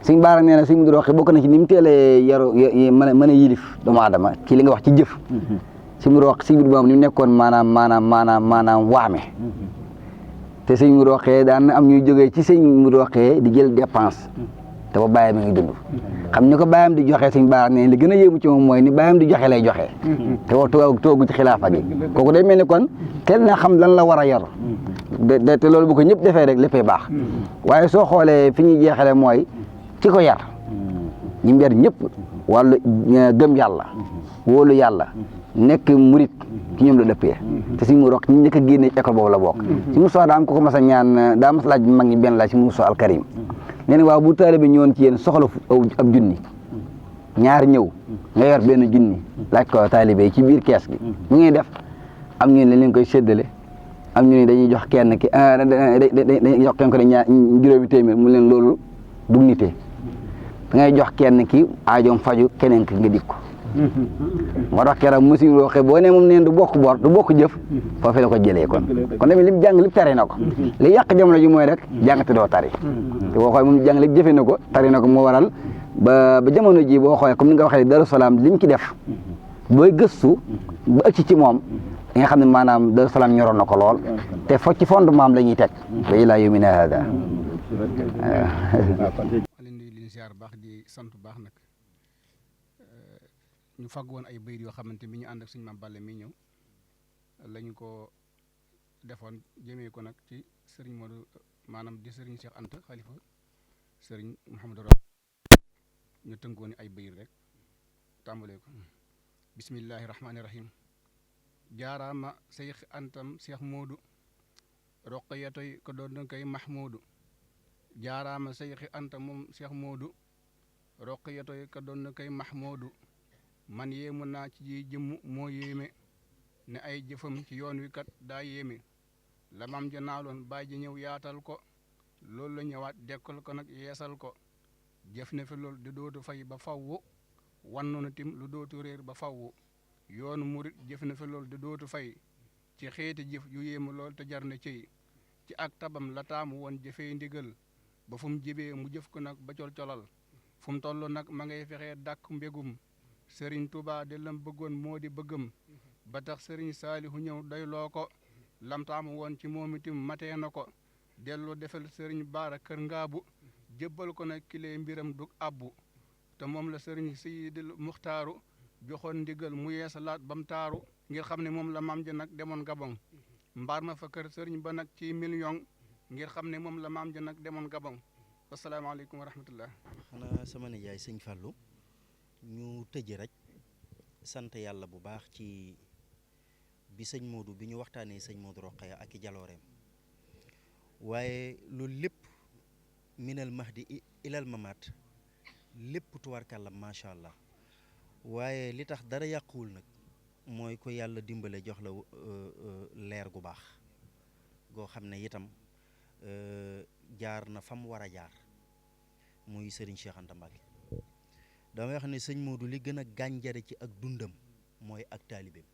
Sëñ Baara nee na Sëñ Mudu Roqe bokk na ci ni mu teelee yaru mën a yilif doomu aadama ci li nga wax ci jëf Sëñ Mudu Roqe Sëñ Mudu moom ni mu nekkoon maanaam waame te Sëñ Mudu Roqe daan na am ñuy jógee ci Sëñ Mudu Roqe di jël dépense te ba bàyyam mi ngi dund xam ñu ko bàyyam di joxe Sëñ Baara nee li gën a yéemu ci moom mooy ni bàyyam di joxe lay joxe te wax toogu ci xilaafa gi kooku day mel ni kon teel na xam lan la war a yor te loolu bu ko ñëpp defee rek léppay baax waaye soo xoolee fi ñuy jeexale mooy ci ko yar ñi mu yar ñëpp wàllu gëm yàlla wóolu yàlla nekk murit ci ñoom la dëppee te Sëñ Mudu Roqe ñi njëkk a génne école boobu la bokk si Moussa daa am ko mas a ñaan daa mas laaj mag ñi benn laaj si Moussa al Karim nee na waaw bu taalibe bi ñëwoon ci yéen soxla ab junni ñaar ñëw nga yor benn junni laaj ko taalibe yi ci biir kees gi mu ngi def am ñu ne leen koy séddale am ñu ne dañuy jox kenn ki dañuy jox kenn ko ne ñaar juróomi téeméer mu leen loolu dug nitee da ngay jox kenn ki aajoom faju keneen ki nga dik ko moo tax keroog Sëñ Mudu Roqe boo ne moom neen du bokk bor du bokk jëf foofu la ko jëlee kon tamit lim jàng lépp tari na ko li yàq jamono ji mooy rek jàng te doo tari te boo xoolee moom jàng lépp jëfe na ko tari na ko moo waral ba jamono ji boo xoolee comme ni nga waxee Daaru Salaam lim ci def booy gëstu ba ëcc ci moom da nga xam ne maanaam Daaru Salaam ñoroon na ko lool te fo ci fondement am la ñuy teg ba ilaa yawmina haada leen di ziar baax di sant baax nag ñu fàgg woon ay bayit yoo xamante bi ñu ànd ak suñu maam Balla mi ñëw lañu ko defoon jëmee ko nag ci sëriñ Modou maanaam di sëriñ Cheikh Anta xalifa sëriñ Mouhamadou Roqe ñu tënkoon ay bayit rek tàmbalee ko bismillahi rahmaani rahim jaaraama Cheikh Antam Cheikh Modou Roqe yatoy ko doon koy Mahmoudou jaaraama Cheikh Anta moom Cheikh Modou Roqe yatoy ko doon koy Mahmoudou man yéemu naa ci ji jëmm moo yéeme ne ay jëfam ci yoon wi kat daa yéeme la mam ja naaloon baay ji ñëw yaatal ko loolu la ñëwaat dekkal ko nag yeesal ko jëf ne fi loolu di dootu fay ba fawwu wannu na tim lu dootu réer ba fawwu yoonu murit jëf ne fi loolu di dootu fay ci xeeti jëf yu yéemu lool te jar na ci ak tabam la taamu woon jëfee ndigal ba fu mu jibee mu jëf ko nag ba col-colal fu mu toll nag ma ngay fexee dàkk mbégum sëriñ Touba de lam bëggoon moo di bëggam ba tax sëriñ Saalihu ñëw doyloo ko lamtaamu woon ci moom itam matee na ko delloo defal sëriñ Baara kër ngaabu jébbal ko nag kilee mbiram du abbu te moom la sëriñ Sidil Muxtaaru joxoon ndigal mu yeesalaat bam taaru ngir xam ne moom la maam ja nag demoon Gabon mbaar ma fa kër sëriñ ba nag ci million ngir xam ne moom la maam ja nag demoon Gabon asalaamaaleykum wa rahmatullah. xanaa sama nijaay sëñ Fallou ñu tëje rek sant yàlla bu baax ci bi sëñ Modou bi ñu waxtaanee sëñ Modou Rokhaya ak i jalooreem waaye loolu lépp minal mahdi ilal mamaat lépp tuwarkàlla macha allah waaye li tax dara yàquwul nag mooy ko yàlla dimbale jox la leer gu baax goo xam ne itam jaar na fa mu war a jaar muy Serigne Cheikh Anta Mbacké damay wax ne sëñ Modou li gën a gànjare ci ak dundam mooy ak taalibeem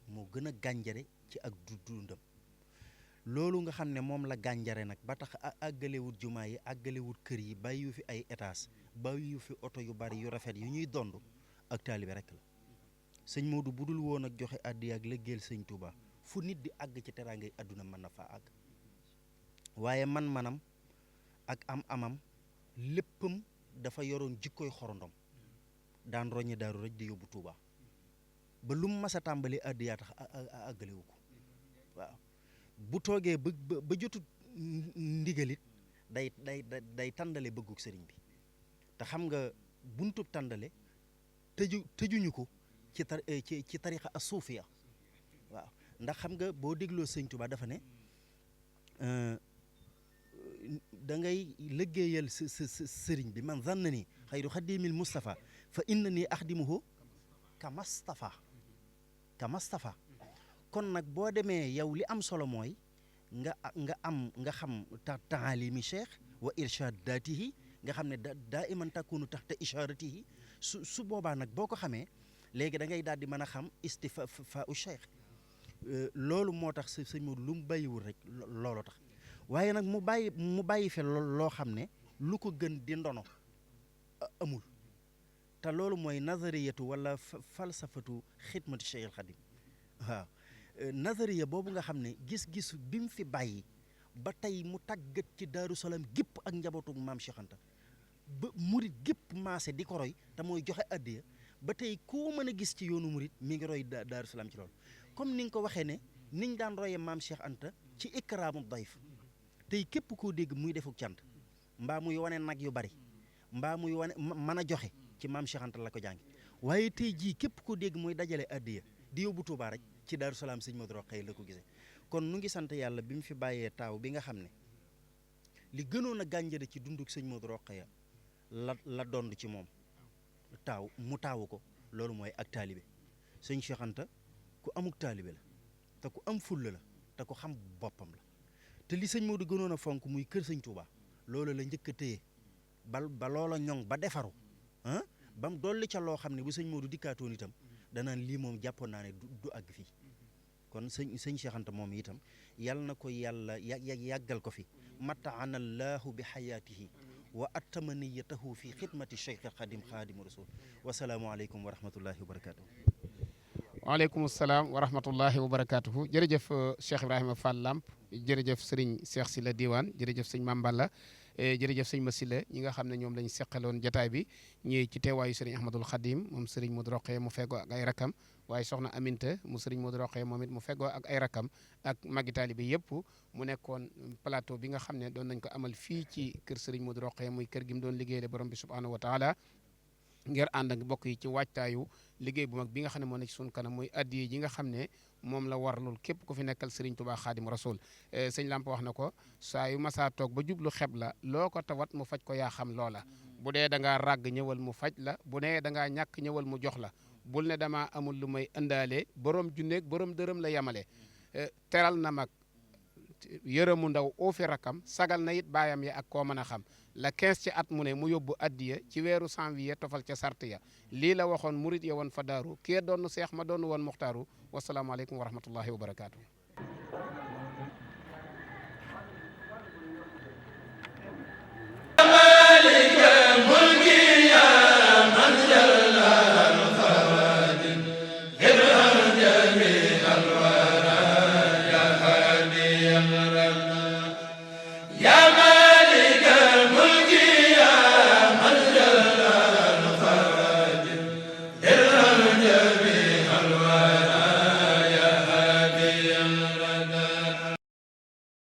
moo gën a gànjare ci ak dundam loolu nga xam ne moom la gànjare nag ba tax àggalewut jumaa yi àggalewut kër yi bàyyi fi ay étage bàyyi fi oto yu bari yu rafet yu ñuy dond ak taalibe rek la sëñ Modou bu dul woon ak joxe àddi ak lëggeel sëñ Touba fu nit di àgg ci teraangay àdduna mën na faa àgg waaye man-manam ak am-amam léppam dafa yoroon jikkooy xorondom daan roññi daaru rek di yóbbu Touba ba lu mu mas a tàmbali àddi yaa tax àggalewu ko waaw bu toogee ba jotut ndigalit day tàndale bëgguk sëriñ bi te xam nga buntub tàndale tëjuñu ko ci tarixa as suufiya waaw ndax xam nga boo dégloo sëñ Touba dafa ne da ngay liggéeyal sa sëriñ bi man zanna ni xayru xadimil Mustafa fa inna ni axdimuhu kamastafa kon nag boo demee yow li am solo mooy nga xam taalimi cheikh wa irshadaatihi nga xam ne daa iman takunu taxta isharatihi su boobaa nag boo ko xamee léegi da ngay daal di mën a xam istifa u cheikh loolu moo tax sëñ Modou lu mu bàyyiwul rek loolu tax waaye nag mu bàyyi fe loo xam ne lu ko gën di ndono amul te loolu mooy nazariyatu wala falsafatu xidmati cheikh al xadim waaw nazariya boobu nga xam ne gis-gis bi mu fi bàyyi ba tey mu tàggat ci Daaru Salaam gépp ak njabootu maam Cheikh Anta ba murit gépp maase di ko roy te mooy joxe addiya ba tey koo mën a gis ci yoonu murit mi ngi roy Daaru Salaam ci loolu comme ni nga ko waxee ne niñ daan royee maam Cheikh Anta ci ikraamu dayf tey képp koo dégg muy defuk cant mbaa muy wane nag yu bari mbaa muy wane mën a joxe ci maam Cheikh Anta la ko jàngi waaye tey jii képp koo dégg muy dajale addiya di yóbbu Tuubaa rek ci Daaru Salaam sëñ Modou Rokhaya la ko gisee kon nu ngi sant yàlla bi mu fi bàyyee taaw bi nga xam ne li gënoon a gànjare ci dunduk sëñ Modou Rokhaya la dond ci moom mu taawu ko loolu mooy ak taalibe sëñ Cheikh Anta ku amuk taalibe la te ku am fulla la te ku xam boppam la te li sëñ Modou gënoon a fonk muy kër sëñ Touba loolu la njëkk a téye ba loola ñoŋ ba defaru ba mu dolli ca loo xam ne bu sëñ Modou dikkaatoon itam danaan lii moom jàppoon naa ne du àgg fii kon sëñ Cheikh Anta moom itam yal na ko yàlla yàggal ko fi mataana allahu bi xayaatihi wa atamaniyatahu fi xidmati cheikh xadim xaadimu rasul wasalaamu aleykum wa rahmatullahi wa barakatuhu waaleykum salaam wa rahmatullahi wa barakatuhu jërëjëf Cheikh Ibrahima Fall Lamp jërëjëf sëriñ Cheikh Sylla Diwane jërëjëf sëñ Mamballa jërëjëf sëñ Masila ñi nga xam ne ñoom lañ seqaloon jataay bi ñi ci teewaayu sëriñ Ahmadul Khadim moom sëriñ Modou Rokhaya mu feggoo ak ay rakam waaye soxna Aminta mu sëriñ Modou Rokhaya moom it mu feggoo ak ay rakam ak magi taalibe bi yëpp mu nekkoon plateau bi nga xam ne doon nañ ko amal fii ci kër sëriñ Modou Rokhaya muy kër gi mu doon liggéeyale borom bi subhanahu wa taala ngir ànd ak mbokk yi ci waajtaayu liggéey bu mag bi nga xam ne moo nekk ci suñu kanam muy addiye ji nga xam ne moom la warlul képp ku fi nekkal Serigne Touba Xaadimu Rasul sëñ Lamp wax na ko saa yu masaa toog ba jublu xeb la loo ko tawat mu faj ko yaa xam loola bu dee da ngaa ràgg ñëwal mu faj la bu dee da ngaa ñàkk ñëwal mu jox la bul ne damaa amul lu may ëndaale borom junneeg borom dërëm la yemale teral na mag yërëmu ndaw oofi rakam sagal na it baayam ya ak koo mën a xam la 15 ci at mu ne mu yóbbu addiya ci weeru janvier tofal ca sart ya lii la waxoon murit ya woon fa daaru kii doon seex ma doon woon muxtaaru wasalaamaaleykum wa rahmatullahi wa barakaatu.